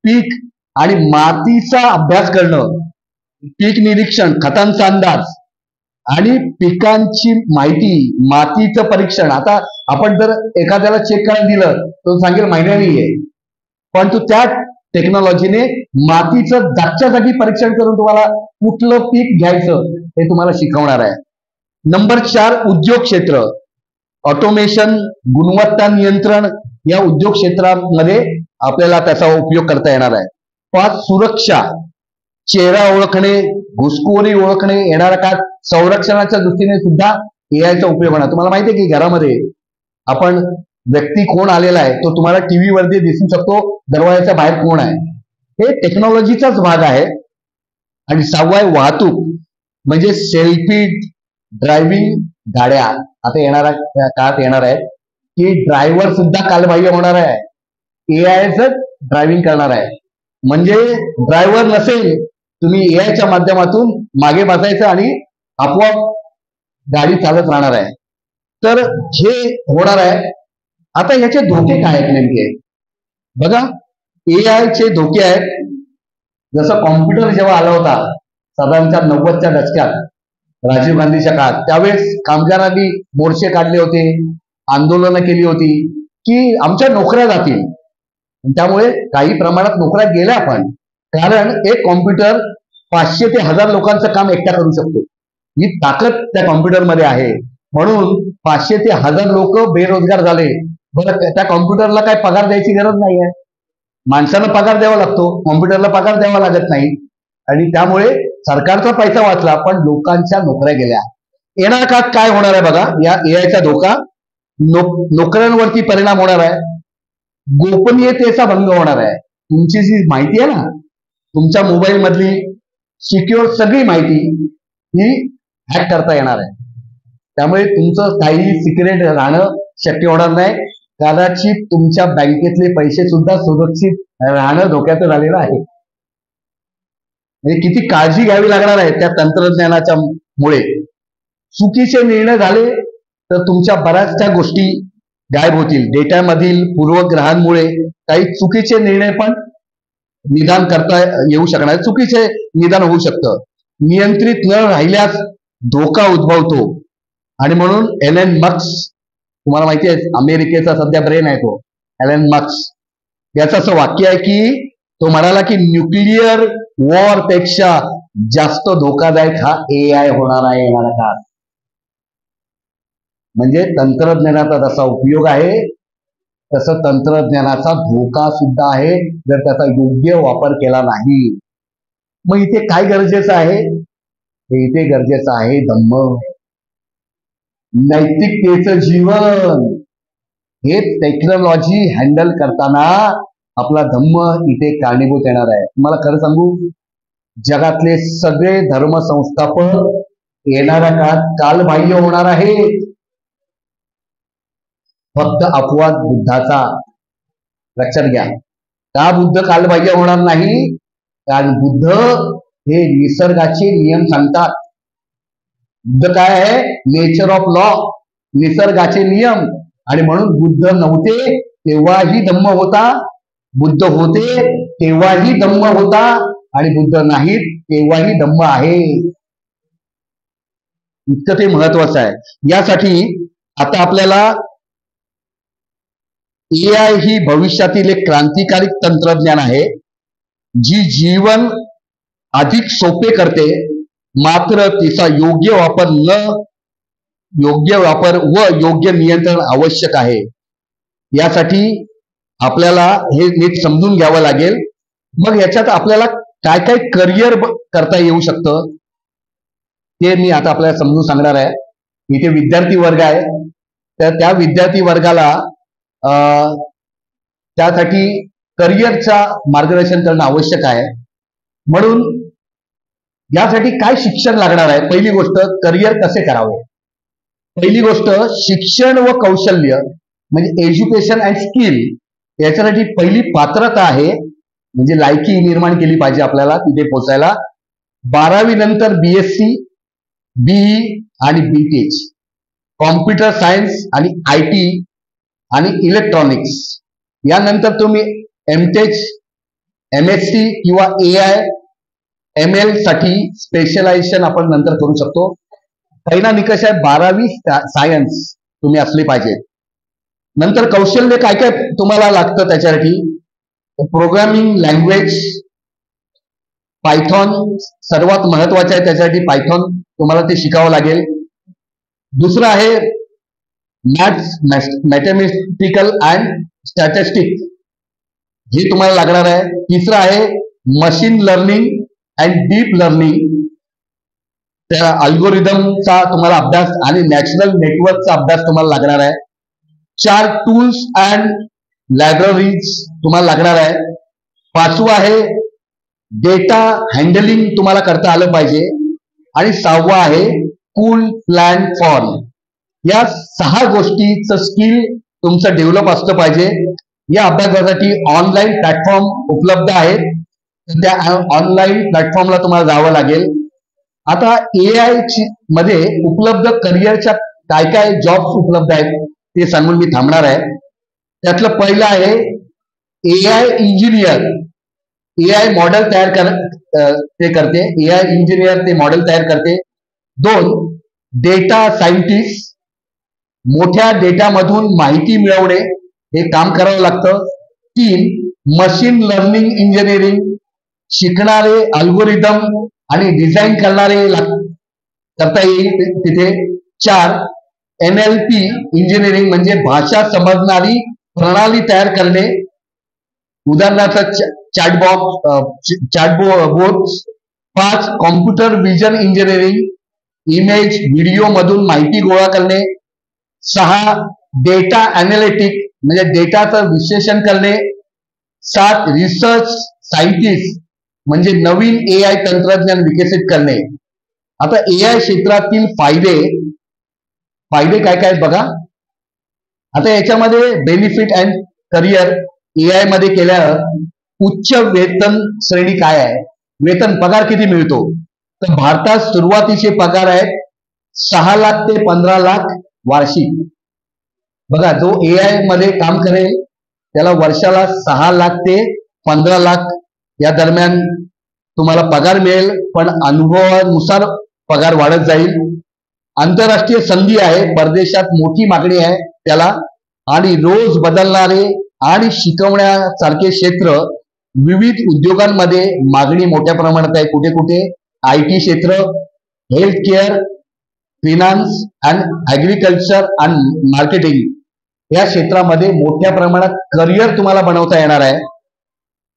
पीक आणि मातीचा अभ्यास करणं, पीक निरीक्षण, खतांचा अंदाज आणि पिकांची माहिती, मातीचं परीक्षण. आता आपण जर एखाद्याला चेक करायला दिलं तो सांगेल महिन्यानी आहे, पण तू त्या टेक्नॉलॉजीने मातीचं जागच्या जागी परीक्षण करून तुम्हाला कुठलं पीक घ्यायचं हे तुम्हाला शिकवणार आहे. नंबर 4 उद्योग क्षेत्र, ऑटोमेशन, गुणवत्ता नियंत्रण या उद्योग क्षेत्रामध्ये आपल्याला त्याचा उपयोग करता येणार आहे. 5 सुरक्षा, चेहरा ओळखणे, घुसखोरी ओळखणे, येणाऱ्या काळात संरक्षणाच्या दृष्टीने सुद्धा एआयचा उपयोग होणार. तुम्हाला माहिती आहे की घरामध्ये आपण व्यक्ती कोण आलेला आहे तो तुम्हाला टीव्ही वरती दिसू शकतो, दरवाजाच्या बाहेर कोण आहे. हे टेक्नॉलॉजीचाच भाग आहे. आणि 6 वाहतूक म्हणजे सेल्फी ड्रायव्हिंग गाड्या आता येणाऱ्या काळात येणार आहे की ड्रायव्हर सुद्धा कालबाह्य होणार आहे, एआयच ड्रायव्हिंग करणार आहे. म्हणजे ड्रायव्हर नसेल, तुम्ही एआयच्या माध्यमातून मागे बसायचं आणि आपोआप गाडी चालत राहणार आहे. तर हे होणार आहे. आता याचे धोके काय आहेत नेमके बघा. एआयचे धोके आहेत, जसं कॉम्प्युटर जेव्हा आला होता साधारणतः 90च्या दशकात राजीव गांधीच्या काळात, त्यावेळेस कामगारांनी मोर्चे काढले होते, आंदोलनं केली होती की आमच्या नोकऱ्या जातील. त्यामुळे काही प्रमाणात नोकऱ्या गेल्या पण, कारण एक कॉम्प्युटर 500 ते 1000 लोकांचं काम एकटा करू शकतो. ही ताकद त्या कॉम्प्युटरमध्ये आहे. म्हणून 500 ते 1000 लोक बेरोजगार झाले. बरं, त्या कॉम्प्युटरला काय पगार द्यायची गरज नाही आहे. माणसानं पगार द्यावा लागतो, कॉम्प्युटरला पगार द्यावा लागत नाही. आणि त्यामुळे सरकारचा पैसा वाचला, पण लोकांच्या नोकऱ्या गेल्या. येणाऱ्या काळात काय होणार आहे बघा, या एआयचा धोका. नोकऱ्यांवरती परिणाम होणार आहे. गोपनीयतेचा भंग होणार आहे. तुमची जी माहिती आहे ना, तुमच्या मोबाईल मधली सिक्युअर सगळी माहिती ही हॅक करता येणार आहे. त्यामुळे तुमचं काही सिक्रेट राहणं शक्य होणार नाही. कदाचित तुमच्या बँकेतले पैसे सुद्धा सुरक्षित राहणं धोक्याचं झालेलं आहे. म्हणजे किती काळजी घ्यावी लागणार आहे त्या तंत्रज्ञानाच्या मुळे. चुकीचे निर्णय झाले तर तुमच्या बऱ्याचशा गोष्टी गायब होतील. डेटामधील पूर्वग्रहांमुळे काही चुकीचे निर्णय पण निदान करता येऊ शकणार, चुकीचे निदान होऊ शकतं. नियंत्रित न राहिल्यास धोका उद्भवतो. आणि म्हणून एलन मस्क, तुम्हाला माहिती आहे अमेरिकेचा सध्या ब्रेन आहे तो एलन मस्क, याचं असं वाक्य आहे की तो म्हणाला की न्यूक्लिअर वॉर पेक्षा जास्त धोकादायक हा एआय होणार आहे येणाऱ्या काळात. म्हणजे तंत्रज्ञानाचा जसा उपयोग आहे तसं तंत्रज्ञानाचा धोका सुद्धा आहे जर त्याचा योग्य वापर केला नाही. मग इथे काय गरजेचं आहे, इथे गरजेचं आहे धम्म, नैतिकतेचं जीवन. हे टेक्नॉलॉजी हँडल करताना आपला धम्म इथे कारणीभूत येणार आहे. तुम्हाला खरं सांगू, जगातले सगळे धर्म संस्थापक येणाऱ्या काळात कालबाह्य होणार आहेत. फक्त अपवाद बुद्धाचा. लक्षात घ्या, का बुद्ध कालबाह्य होणार नाही? कारण बुद्ध हे निसर्गाचे नियम सांगतात. बुद्ध काय आहे? नेचर ऑफ लॉ, निसर्गाचे नियम. आणि म्हणून बुद्ध नव्हते तेव्हाही धम्म होता, बुद्ध होते तेव्हाही धम्म होता, आणि बुद्ध नाहीत तेव्हाही धम्म आहे. इतकं ते महत्वाचं आहे. यासाठी आता आपल्याला एआय ही भविष्यातील एक क्रांतिकारी तंत्रज्ञान आहे जी जीवन अधिक सोपे करते, मात्र तिचा योग्य वापर व योग्य नियंत्रण आवश्यक आहे. यासाठी आपल्याला हे नीट समजून घ्यावं लागेल. मग याच्यात आपल्याला काय काय करिअर करता येऊ शकतं ते मी आता आपल्याला समजून सांगणार आहे. इथे विद्यार्थी वर्ग आहे, तर त्या विद्यार्थी वर्गाला त्यासाठी करिअरचा मार्गदर्शन करणं आवश्यक आहे. म्हणून यासाठी काय शिक्षण लागणार आहे? पहिली गोष्ट, करिअर कसे करावे. पहिली गोष्ट, शिक्षण व कौशल्य म्हणजे एज्युकेशन अँड स्किल. याच्यासाठी पहिली पात्रता आहे, म्हणजे लायकी निर्माण केली पाहिजे आपल्याला तिथे पोहोचायला. 12वी नंतर बीएससी, बीई आणि बीटेच, कॉम्प्युटर सायन्स आणि आयटी आणि इलेक्ट्रॉनिक्स. यानंतर तुम्ही एमटेच, एमएससी किंवा एआय एमएल साठी स्पेशलायझेशन आपण नंतर करू शकतो. पहिला निकष आहे 12वी सायन्स तुम्ही असले पाहिजे. नंतर कौशल्य काय काय तुम्हाला लागतं त्याच्यासाठी, प्रोग्रामिंग लँग्वेज पायथॉन सर्वात महत्वाचं आहे, त्यासाठी पायथॉन तुम्हाला ते शिकावं लागेल. दुसरं आहे मॅथमॅटिकल अँड स्टॅटिस्टिक्स, हे तुम्हाला लागणार आहे. तिसरं आहे machine learning and deep learning, त्या अल्गोरिदमचा तुम्हाला अभ्यास आणि नॅचरल नेटवर्कचा अभ्यास तुम्हाला लागणार आहे. 4 टूल्स अँड लायब्ररीज तुम्हाला लागणार आहे. 5वं आहे डेटा हँडलिंग तुम्हाला करता आलं पाहिजे. आणि 6वं आहे कूल प्लॅन फॉर्म. या 6 गोष्टीचं स्किल तुमचं डेव्हलप असलं पाहिजे. या अभ्यासासाठी ऑनलाईन प्लॅटफॉर्म उपलब्ध आहेत, त्या ऑनलाईन प्लॅटफॉर्मला तुम्हाला जावं लागेल. आता AI मध्ये उपलब्ध करिअरच्या काय काय जॉब्स उपलब्ध आहेत ते सांगून मी थांबणार आहे. त्यातलं पहिलं आहे AI इंजिनियर. AI मॉडेल तयार करते. AI इंजिनियर ते मॉडेल तयार करते. 2 डेटा सायंटिस्ट, मोठ्या डेटामधून माहिती मिळवणे हे काम करावं लागतं. 3 मशीन लर्निंग इंजिनिअरिंग, शिकणारे अल्गोरिदम आणि डिझाईन करणारे करता येईल तिथे. 4 NLP इंजिनिअरिंग, म्हणजे भाषा समजणारी प्रणाली तयार करणे, उदाहरणार्थ chatbots. 5 computer vision engineering, image video मधून माहिती गोळा करणे. 6 डेटा अॅनालिटिक, म्हणजे डेटाचं विश्लेषण करणे. 7 रिसर्च सायंटिस्ट, म्हणजे नवीन AI तंत्रज्ञान विकसित करणे. आता AI क्षेत्रातील फायदे काय काय बघा. आता याच्यामध्ये बेनिफिट अँड करिअर AI मध्ये केल्यावर उच्च वेतन श्रेणी काय आहे, वेतन पगार किती मिळतो, तर भारतात सुरुवातीचे पगार आहेत 6 लाख ते 15 लाख वार्षिक. बघा, जो AI मध्ये काम करेल त्याला वर्षाला 6 लाख ते 15 लाख या दरम्यान तुम्हाला पगार मिळेल, पण अनुभवानुसार पगार वाढत जाईल. आंतरराष्ट्रीय संधी आहे, परदेशात मोठी मागणी आहे त्याला, आणि रोज बदलणारे आणि शिकवण्यासारखे क्षेत्र. विविध उद्योगांमध्ये मागणी मोठ्या प्रमाणात आहे. कुठे कुठे IT क्षेत्र, health care, finance and agriculture and marketing या क्षेत्रामध्ये मोठ्या प्रमाणात करिअर तुम्हाला बनवता येणार आहे.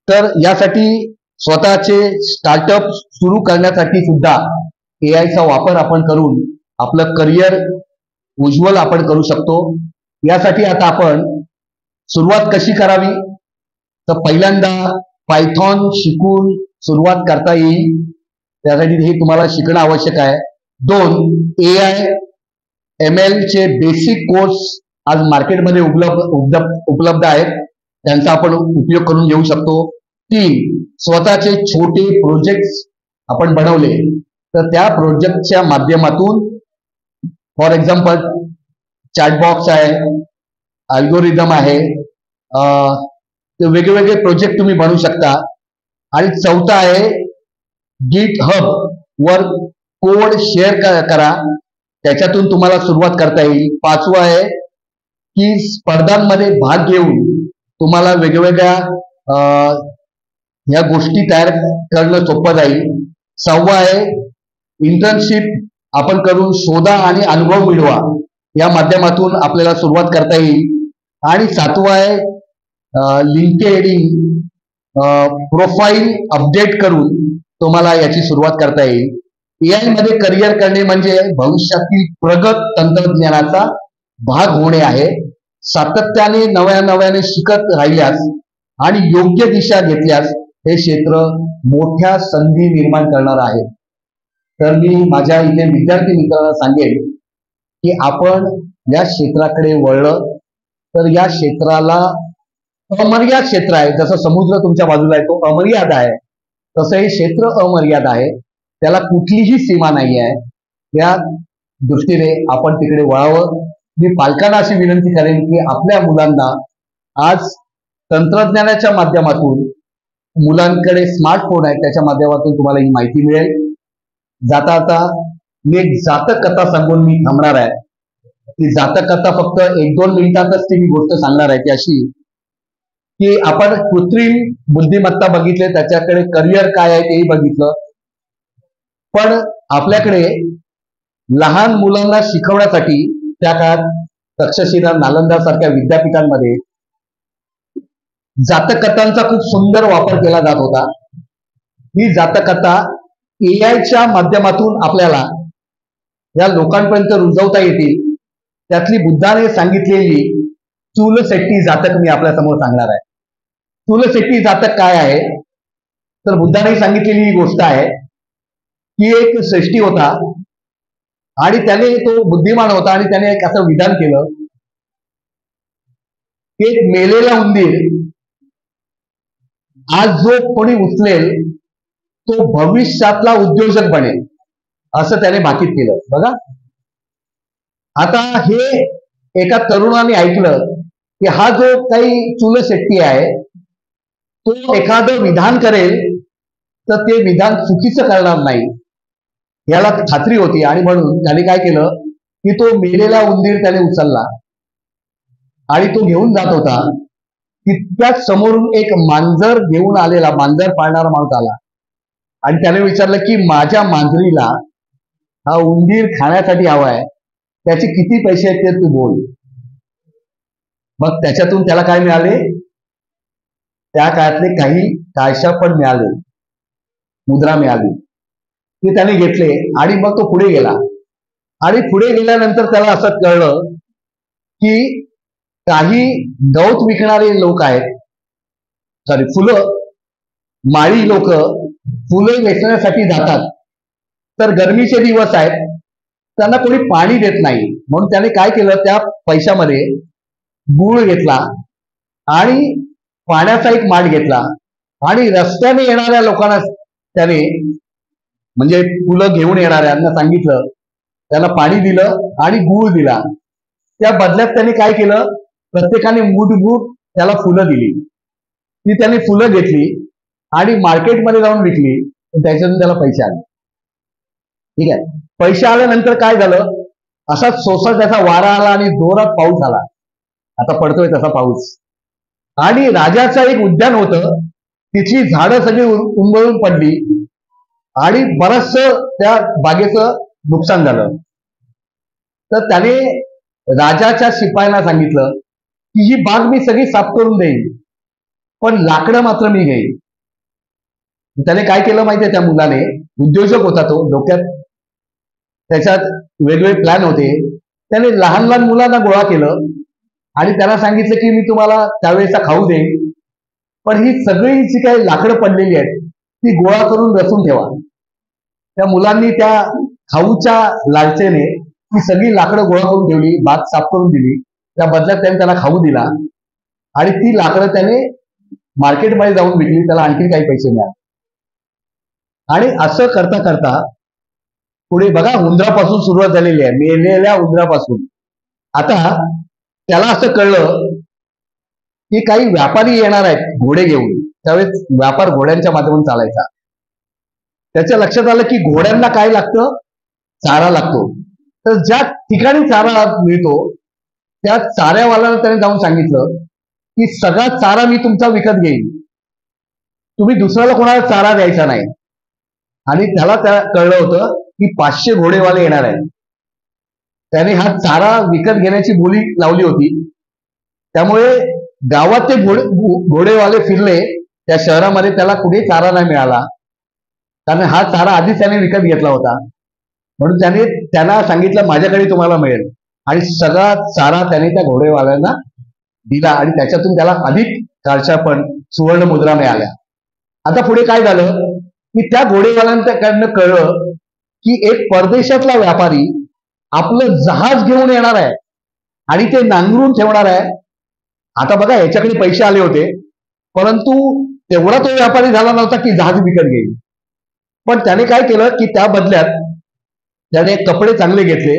तर यासाठी स्वतःचे स्टार्टअप सुरू करण्यासाठी सुद्धा AI चा वापर आपण करून आपलं करिअर उज्ज्वल आपण करू शकतो. यासाठी आता आपण सुरुवात कशी करावी, तर पहिल्यांदा पायथॉन शिकून सुरुवात करता येईल. त्यासाठी हे तुम्हाला शिकणं आवश्यक आहे. 2 AI ML चे बेसिक कोर्स आज मार्केटमध्ये उपलब्ध आहेत, त्यांचा आपण उपयोग करून घेऊ शकतो. 3 स्वतःचे छोटे प्रोजेक्ट्स आपण बनवले तर त्या प्रोजेक्टच्या माध्यमातून, फॉर एक्झाम्पल चॅटबॉक्स आहे, अल्गोरिदम आहे, ते वेगवेगळे प्रोजेक्ट तुम्ही बनवू शकता. आणि 4था आहे GitHub वर कोड शेअर करा, त्याच्यातून तुम्हाला सुरुवात करता येईल. 5वं आहे की स्पर्धांमध्ये भाग घेऊन तुम्हाला वेगवेगळ्या या गोष्टी तयार करणं सोपं जाईल. 6वं आहे इंटर्नशिप आपण करून शोधा आणि अनुभव मिळवा, या माध्यमातून आपल्याला सुरुवात करता येईल. आणि 7वं आहे लिंक्डइन प्रोफाईल अपडेट करून तुम्हाला याची सुरुवात करता येईल. AI मध्ये करिअर करणे म्हणजे भविष्यातील प्रगत तंत्रज्ञानाचा भाग होणे आहे. सातत्याने नव्याने शिकत राहिल्यास आणि योग्य दिशा घेतल्यास हे क्षेत्र मोठ्या संधी निर्माण करणार आहे. तर मी माझ्या इथे विद्यार्थी मित्रांना सांगेन की आपण या क्षेत्राकडे वळलं तर या क्षेत्राला अमर्याद क्षेत्र आहे. जसं समुद्र तुमच्या बाजूला आहे तो अमर्याद आहे, तसं हे क्षेत्र अमर्याद आहे, त्याला कुठलीही सीमा नाही आहे. या दृष्टीने आपण तिकडे वळावं. मी पालकांना अशी विनंती करेन की आपल्या मुलांना आज तंत्रज्ञानाच्या माध्यमातून, मुलांकडे स्मार्टफोन आहे त्याच्या माध्यमातून तुम्हाला ही माहिती मिळेल. जाता जाता मी एक जातक कथा सांगून मी थांबणार आहे. ती जातक कथा फक्त 1-2 मिनिटातच ती मी गोष्ट सांगणार आहे, ती अशी की आपण कृत्रिम बुद्धिमत्ता बघितले, त्याच्याकडे करिअर काय आहे तेही बघितलं, पण आपल्याकडे लहान मुलांना शिकवण्यासाठी त्या काळात तक्षशिला, नालंदा सारख्या विद्यापीठांमध्ये जातककथांचा खूप सुंदर वापर केला जात होता. ही जातककथा एआयच्या माध्यमातून आपल्याला या लोकांपर्यंत रुजवता येतील. त्यातली बुद्धाने सांगितलेली चूलशेट्टी जातक मी आपल्या समोर सांगणार आहे. चूलशेट्टी जातक काय आहे, तर बुद्धाने सांगितलेली ही गोष्ट आहे की एक श्रेष्ठी होता आणि त्याने, तो बुद्धिमान होता आणि त्याने एक असं विधान केलं की एक मेलेला उंदीर आज जो कोणी उचलेल तो भविष्यातला उद्योजक बनेल, असं त्याने भाकीत केलं. बघा, आता हे एका तरुणाने ऐकलं की हा जो काही चूलशेट्टी आहे तो एखादं विधान करेल तर ते विधान चुकीचं करणार नाही, याला खात्री होती. आणि म्हणून त्याने काय केलं की तो मेलेला उंदीर त्याने उचलला आणि तो घेऊन जात होता. तितक्याच समोरून एक मांजर घेऊन आलेला, मांजर पाळणारा माणूस आला आणि त्याने विचारलं की माझ्या मांजरीला हा उंदीर खाण्यासाठी हवाय, त्याचे किती पैसे आहेत ते तू बोल. मग त्याच्यातून त्याला काय मिळाले, त्या काळातले काही कायशा पण मिळाले, मुद्रा मिळाली, ते त्याने घेतले आणि मग तो पुढे गेला. आणि पुढे गेल्यानंतर त्याला असं कळलं की काही गवत विकणारे लोक आहेत, सॉरी फुलं, माळी लोक फुलं वेचण्यासाठी जातात, तर गरमीचे दिवस आहेत, त्यांना कोणी पाणी देत नाही. म्हणून त्याने काय केलं, त्या पैशामध्ये गुळ घेतला आणि पाण्याचा एक माठ घेतला आणि रस्त्याने येणाऱ्या लोकांना त्याने, म्हणजे फुलं घेऊन येणाऱ्यांना सांगितलं, त्याला पाणी दिलं आणि गुळ दिला. त्या बदल्यात त्याने काय केलं, प्रत्येकाने मूठ त्याला फुलं दिली. ती त्याने फुलं घेतली आणि मार्केटमध्ये जाऊन विकली, त्याच्यातून त्याला पैसे आले. ठीक आहे, पैसे आल्यानंतर काय झालं, असा सोसा त्याचा वारा आला आणि जोरात पाऊस आला. आता पडतोय तसा पाऊस, आणि राजाचं एक उद्यान होतं, तिची झाडं सगळी उन्मळून पडली आणि बरचसं त्या बागेचं नुकसान झालं. तर त्याने राजाच्या शिपायांना सांगितलं की ही बाग मी सगळी साफ करून देईन, पण लाकडं मात्र मी घेईन. त्याने काय केलं माहितीये, त्या मुलाने, उद्योजक होता तो, डोक्यात त्याच्यात वेगवेगळे प्लॅन होते. त्याने लहान लहान मुलांना गोळा केलं आणि त्यांना सांगितलं की मी तुम्हाला त्यावेळेचा खाऊ देईन, पण ही सगळी जी काही लाकडं पडलेली आहेत ती गोळा करून रचून ठेवा. त्या मुलांनी त्या खाऊच्या लालसेने ती सगळी लाकडं गोळा करून ठेवली, बाग साफ करून दिली. त्या बदल्यात त्याने त्याला खाऊ दिला आणि ती लाकडं त्याने मार्केटमध्ये जाऊन विकली, त्याला आणखी काही पैसे मिळाले. आणि असं करता करता पुढे बघा, उंदरापासून सुरुवात झालेली आहे, मेलेल्या उंदरापासून. आता त्याला असं कळलं की काही व्यापारी येणार आहेत घोडे घेऊन, त्यावेळेस व्यापार घोड्यांच्या माध्यमातून चालायचा. त्याच्या लक्षात आलं की घोड्यांना काय लागतं, चारा लागतो. तर ज्या ठिकाणी चारा मिळतो त्या चाऱ्यावाल्याला त्याने जाऊन सांगितलं की सगळा चारा मी तुमचा विकत घेईन, तुम्ही दुसऱ्याला कोणाला चारा द्यायचा नाही. आणि त्याला कळलं होतं की 500 घोडेवाले येणार आहेत. त्याने हा चारा विकत घेण्याची बोली लावली होती. त्यामुळे गावात ते घोडेवाले फिरले, त्या शहरामध्ये त्याला कुठे चारा नाही मिळाला, कारण हा चारा आधीच त्याने विकत घेतला होता. म्हणून त्याने त्यांना सांगितलं माझ्याकडे तुम्हाला मिळेल, आणि सगळा चारा त्याने त्या घोडेवाल्यांना दिला आणि त्याच्यातून त्याला अधिक काळशा पण सुवर्ण मुद्रा मिळाल्या. आता पुढे काय झालं की त्या घोडेवाल्यांकडनं कळलं की एक परदेशातला व्यापारी आपलं जहाज घेऊन येणार आहे आणि ते नांगरून ठेवणार आहे. आता बघा, याच्याकडे पैसे आले होते, परंतु तेवढा तो व्यापारी झाला नव्हता की जहाज विकत घेईल. पण त्याने काय केलं की त्या बदल्यात त्याने कपडे चांगले घेतले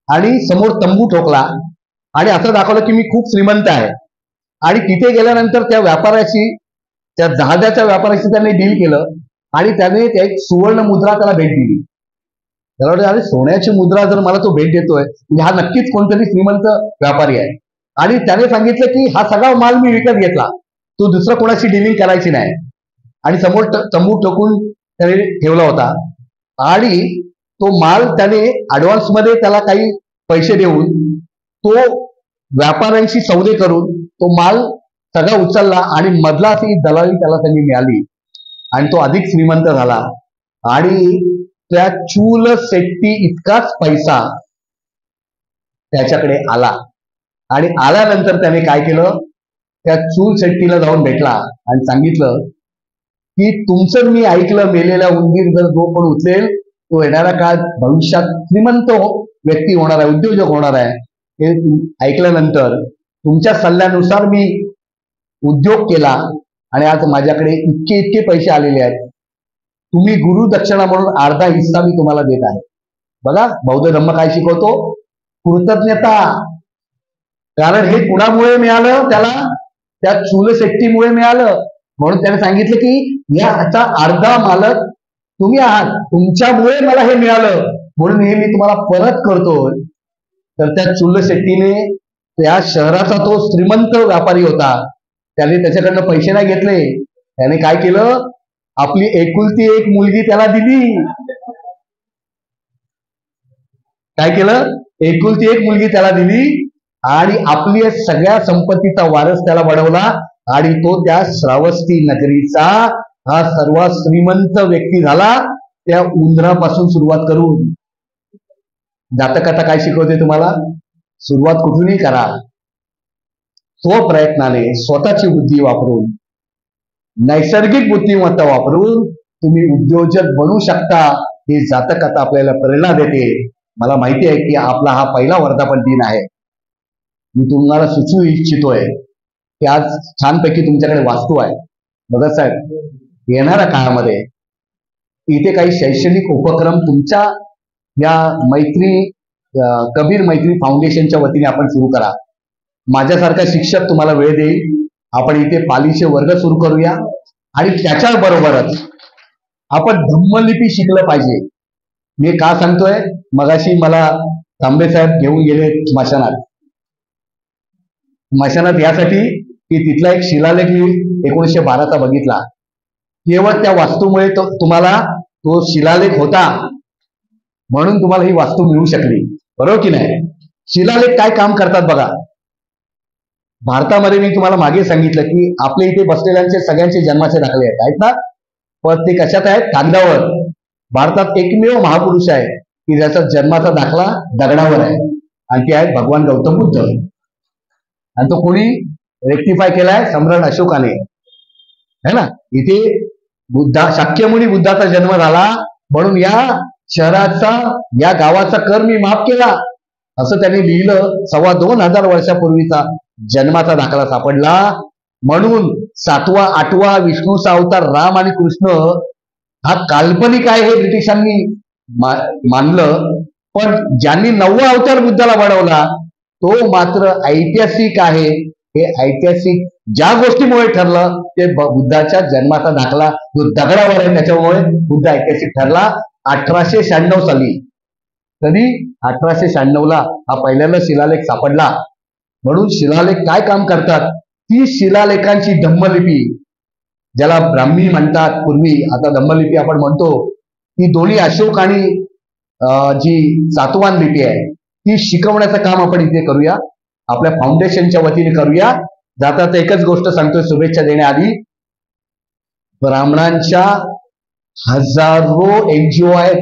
आणि समोर तंबू ठोकला आणि असं दाखवलं की मी खूप श्रीमंत आहे. आणि तिथे गेल्यानंतर त्या व्यापाऱ्याशी, त्या जहाजाच्या व्यापाऱ्याशी त्याने डील केलं आणि त्याने त्या एक सुवर्ण मुद्रा त्याला भेट दिली. त्याला वाटलं अरे सोन्याची मुद्रा जर मला तो भेट देतोय म्हणजे हा नक्कीच कोणतरी श्रीमंत व्यापारी आहे. आणि त्याने सांगितलं की हा सगळा माल मी विकत घेतला, तो दुसरं कोणाशी डिलिंग करायची नाही आणि समोर तंबू ठोकून त्याने ठेवला होता आणि तो माल त्याने ऍडव्हान्स मध्ये त्याला काही पैसे देऊन तो व्यापाऱ्यांशी सौदे करून तो माल सगळा उचलला आणि मधला ती दलाली त्याला त्यांनी मिळाली आणि तो अधिक श्रीमंत झाला आणि त्या चूल सेट्टी इतकाच पैसा त्याच्याकडे आला आणि आल्यानंतर त्याने काय केलं, त्या चूल सेट्टीला जाऊन भेटला आणि सांगितलं की तुमचं मी ऐकलं, मेलेल्या उंदीर जर जो पण उचलेल तो येणाऱ्या काळात भविष्यात श्रीमंत व्यक्ती होणार आहे, उद्योजक होणार आहे. हे ऐकल्यानंतर तुमच्या सल्ल्यानुसार मी उद्योग केला आणि आज माझ्याकडे इतके इतके पैसे आलेले आहेत. तुम्ही गुरु दक्षिणा म्हणून अर्धा हिस्सा मी तुम्हाला देत आहे. बघा बौद्ध धर्म काय शिकवतो, कृतज्ञता. कारण हे कुणामुळे मिळालं त्याला, त्या चूल सेट्टीमुळे मिळालं. म्हणून त्याने सांगितलं की याचा अर्धा मालक तुम्ही आहात, तुमच्यामुळे मला हे मिळालं म्हणून हे मी तुम्हाला परत करतोय. तर त्या चूल सेट्टीने, त्या शहराचा तो श्रीमंत व्यापारी होता, त्याने त्याच्याकडनं पैसे नाही घेतले. त्याने काय केलं, आपली एकुलती एक मुलगी त्याला दिली. काय केलं, एकुलती एक मुलगी त्याला दिली आणि आपली सगळ्या संपत्तीचा वारस त्याला बनवला आणि तो त्या श्रावस्ती नगरीचा हा सर्वात श्रीमंत व्यक्ती झाला, त्या उंदरापासून सुरुवात करून. जातकथा काय शिकवते तुम्हाला, सुरुवात कुठूनही करा, स्वप्रयत्नाने, स्वतःची बुद्धी वापरून, नैसर्गिक बुद्धिमत्ता वापरून तुम्ही उद्योजक बनू शकता. हे जातकथा आपल्याला प्रेरणा देते. मला माहिती आहे की आपला हा पहिला वर्धापन दिन आहे. मी तुम्हाला सुचवू इच्छितोय की आज छानपैकी तुमच्याकडे वास्तू आहे. बघा साहेब, येणाऱ्या काळामध्ये इथे काही शैक्षणिक उपक्रम तुमच्या या मैत्री कबीर मैत्री फाउंडेशनच्या वतीने आपण सुरू करा. माझ्यासारखा शिक्षक तुम्हाला वेळ देईल. आपण इथे पालीचे वर्ग सुरू करूया आणि त्याच्याबरोबरच आपण धम्मलिपी शिकलं पाहिजे. मी का सांगतोय, मगाशी मला तांबे साहेब घेऊन गेले स्मशानात. स्मशानात यासाठी की तिथला एक शिलालेख मी 1912चा बघितला. केवळ त्या वास्तूमुळे तुम्हाला तो शिलालेख होता म्हणून तुम्हाला ही वास्तू मिळू शकली, बरोबर की नाही. शिलालेख काय काम करतात बघा. भारतामध्ये मी तुम्हाला मागे सांगितलं की आपल्या इथे बसलेल्यांचे सगळ्यांचे जन्माचे दाखले आहेत ना, पण ते कशात आहेत, कागदावर. भारतात एकमेव महापुरुष आहे की ज्याचा जन्माचा दाखला दगडावर आहे आणि ते आहेत भगवान गौतम बुद्ध. आणि तो कोणी रेक्टिफाय केलाय, सम्राट अशोकाने, है ना. इथे शाक्यमुनी बुद्धाचा जन्म झाला म्हणून या शहराचा, या गावाचा कर मी माफ केला असं त्यांनी लिहिलं. 2,500 वर्षापूर्वीचा जन्माचा दाखला सापडला. म्हणून 7वा 8वा विष्णूचा अवतार राम आणि कृष्ण हा काल्पनिक आहे हे ब्रिटिशांनी मानलं. पण ज्यांनी 9वा अवतार बुद्धाला बनवला तो मात्र ऐतिहासिक आहे. हे ऐतिहासिक ज्या गोष्टीमुळे ठरलं ते बुद्धाच्या जन्माचा दाखला जो दगडावर आहे त्याच्यामुळे बुद्ध ऐतिहासिक ठरला. 1896 साली, कधी 1896ला हा पहिल्यांदा शिलालेख सापडला. म्हणून शिलालेख काय काम करतात, ती शिलालेखांची धम्मलिपी, ज्याला ब्राह्मी म्हणतात पूर्वी, आता धम्मलिपी आपण म्हणतो, ती दोन्ही अशोक आणि जी सातवाहन लिपी आहे ती शिकवण्याचं काम आपण इथे करूया, आपल्या फाउंडेशनच्या वतीने करूया. जाता एकच गोष्ट सांगतोय शुभेच्छा देण्याआधी, ब्राह्मणांच्या हजारो NGO आहेत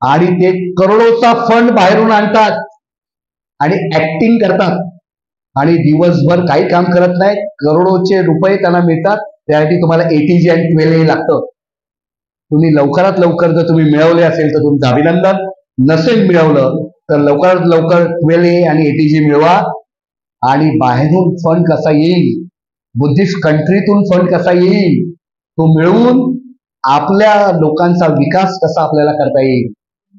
आणि ते करोडोचा फंड बाहेरून आणतात आणि ऍक्टिंग करतात आणि दिवसभर काही काम करत नाही, करोडोचे रुपये त्यांना मिळतात. त्यासाठी तुम्हाला ATG आणि 12A लागतं. तुम्ही लवकरात लवकर जर तुम्ही मिळवले असेल तर तुमचं अभिनंदन, नसेल मिळवलं तर लवकरात लवकर 12A आणि ATG मिळवा. आणि बाहेरून फंड कसा येईल, बुद्धिस्ट कंट्रीतून फंड कसा येईल, तो मिळवून आपल्या लोकांचा विकास कसा आपल्याला करता येईल,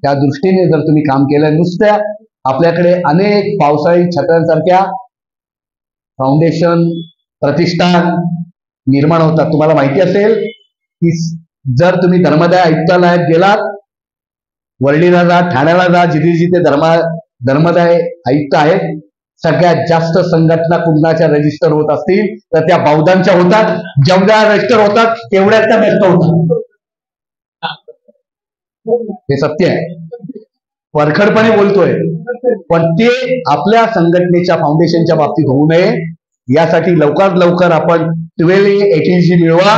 त्या दृष्टीने जर तुम्ही काम केलं, नुसत्या आपल्याकडे अनेक पावसाळी छत्र्यांसारख्या फाउंडेशन प्रतिष्ठान निर्माण होतात. तुम्हाला माहिती असेल की जर तुम्ही धर्मदाय आयुक्तालयात गेलात, वर्लीला जा, ठाण्याला जा, जिथे जिथे धर्मदाय आयुक्त आहेत, सगळ्यात जास्त संघटना कुणाच्या रजिस्टर होत असतील तर त्या बौद्धांच्या होतात. जेवढ्या रजिस्टर होतात तेवढ्याच त्या व्यस्त होतात. हे सत्य आहे, परखडपणे बोलतोय. पण ते आपल्या संघटनेच्या फाउंडेशनच्या बाबतीत होऊ नये यासाठी लवकरात लवकर आपण 12A मिळवा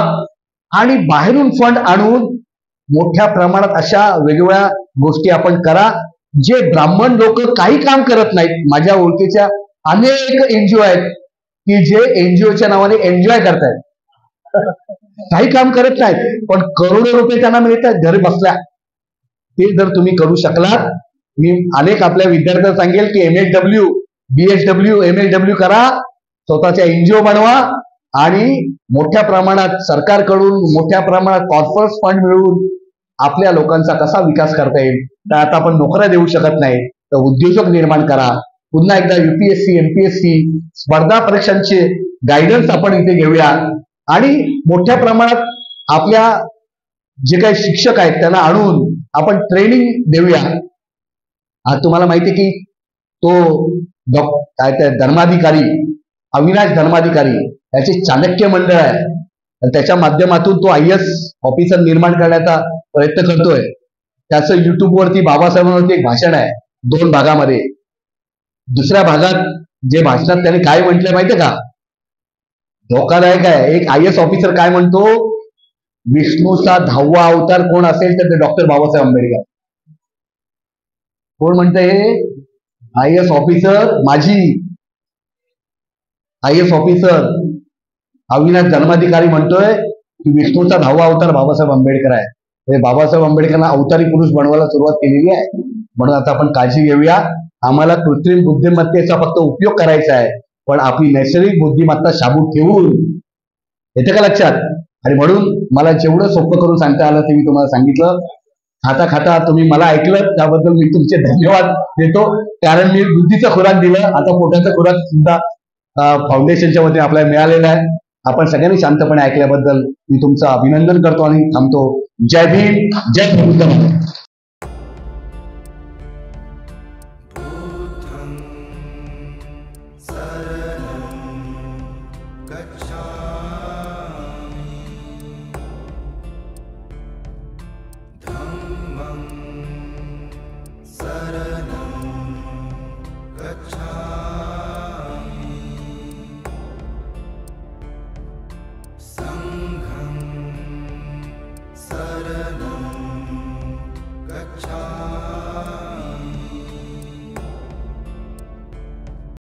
आणि बाहेरून फंड आणून मोठ्या प्रमाणात अशा वेगवेगळ्या गोष्टी आपण करा. जे ब्राह्मण लोक काही काम करत नाहीत, माझ्या ओळखीच्या अनेक एनजीओ आहेत की जे एनजीओच्या नावाने एन्जॉय करतायत, काही काम करत नाहीत पण करोडो रुपये त्यांना मिळत आहेत घर बसल्या. ते जर तुम्ही करू शकलात, मी अनेक आपल्या विद्यार्थ्यांना सांगेल की MSW, BSW, MSW करा, स्वतःच्या एनजीओ बनवा आणि मोठ्या प्रमाणात सरकारकडून मोठ्या प्रमाणात कॉर्पोरेट फंड मिळवून आपल्या लोकांचा कसा विकास करता येईल. तर आता आपण नोकऱ्या देऊ शकत नाही तर उद्योजक निर्माण करा. पुन्हा एकदा UPSC, MPSC स्पर्धा परीक्षांचे गायडन्स आपण इथे घेऊया आणि मोठ्या प्रमाणात आपल्या जे काही शिक्षक आहेत त्यांना आणून आपण ट्रेनिंग देऊया. आज तुम्हाला माहिती आहे की तो काय त्या धर्माधिकारी अविनाश धर्माधिकारी याचे चाणक्य मंडळ आहे आणि त्याच्या माध्यमातून तो IAS ऑफिसर निर्माण करण्याचा प्रयत्न करतोय. त्याचं युट्यूबवरती बाबासाहेबांवरती एक भाषण आहे 2 भागामध्ये. दुसऱ्या भागात जे भाषणात त्याने काय म्हटलंय माहितीये का, धोकादायक आहे. एक IAS ऑफिसर काय म्हणतो, विष्णूचा 10वा अवतार कोण असेल तर ते डॉक्टर बाबासाहेब आंबेडकर. कोण म्हणतंय हे IAS ऑफिसर, माझी IAS ऑफिसर अविनाश धर्माधिकारी म्हणतोय की विष्णूचा 10वा अवतार बाबासाहेब आंबेडकर आहे. हे बाबासाहेब आंबेडकरांना अवतारी पुरुष बनवायला सुरुवात केलेली आहे. म्हणून आता आपण काळजी घेऊया. आम्हाला कृत्रिम बुद्धिमत्तेचा फक्त उपयोग करायचा आहे, पण आपली नैसर्गिक बुद्धिमत्ता शाबूत ठेवून, येते का लक्षात. आणि म्हणून मला जेवढं सोपं करून सांगता आलं ते मी तुम्हाला सांगितलं. खाता खाता तुम्ही मला ऐकलं त्याबद्दल मी तुमचे धन्यवाद देतो. कारण मी बुद्धीचं खुराक दिलं, आता पोटाचं खुराक सुद्धा फाउंडेशनच्या वतीने आपल्याला मिळालेलं आहे. आपण सगळ्यांनी शांतपणे ऐकल्याबद्दल मी तुमचं अभिनंदन करतो आणि थांबतो. जय भीम, जय बुद्ध.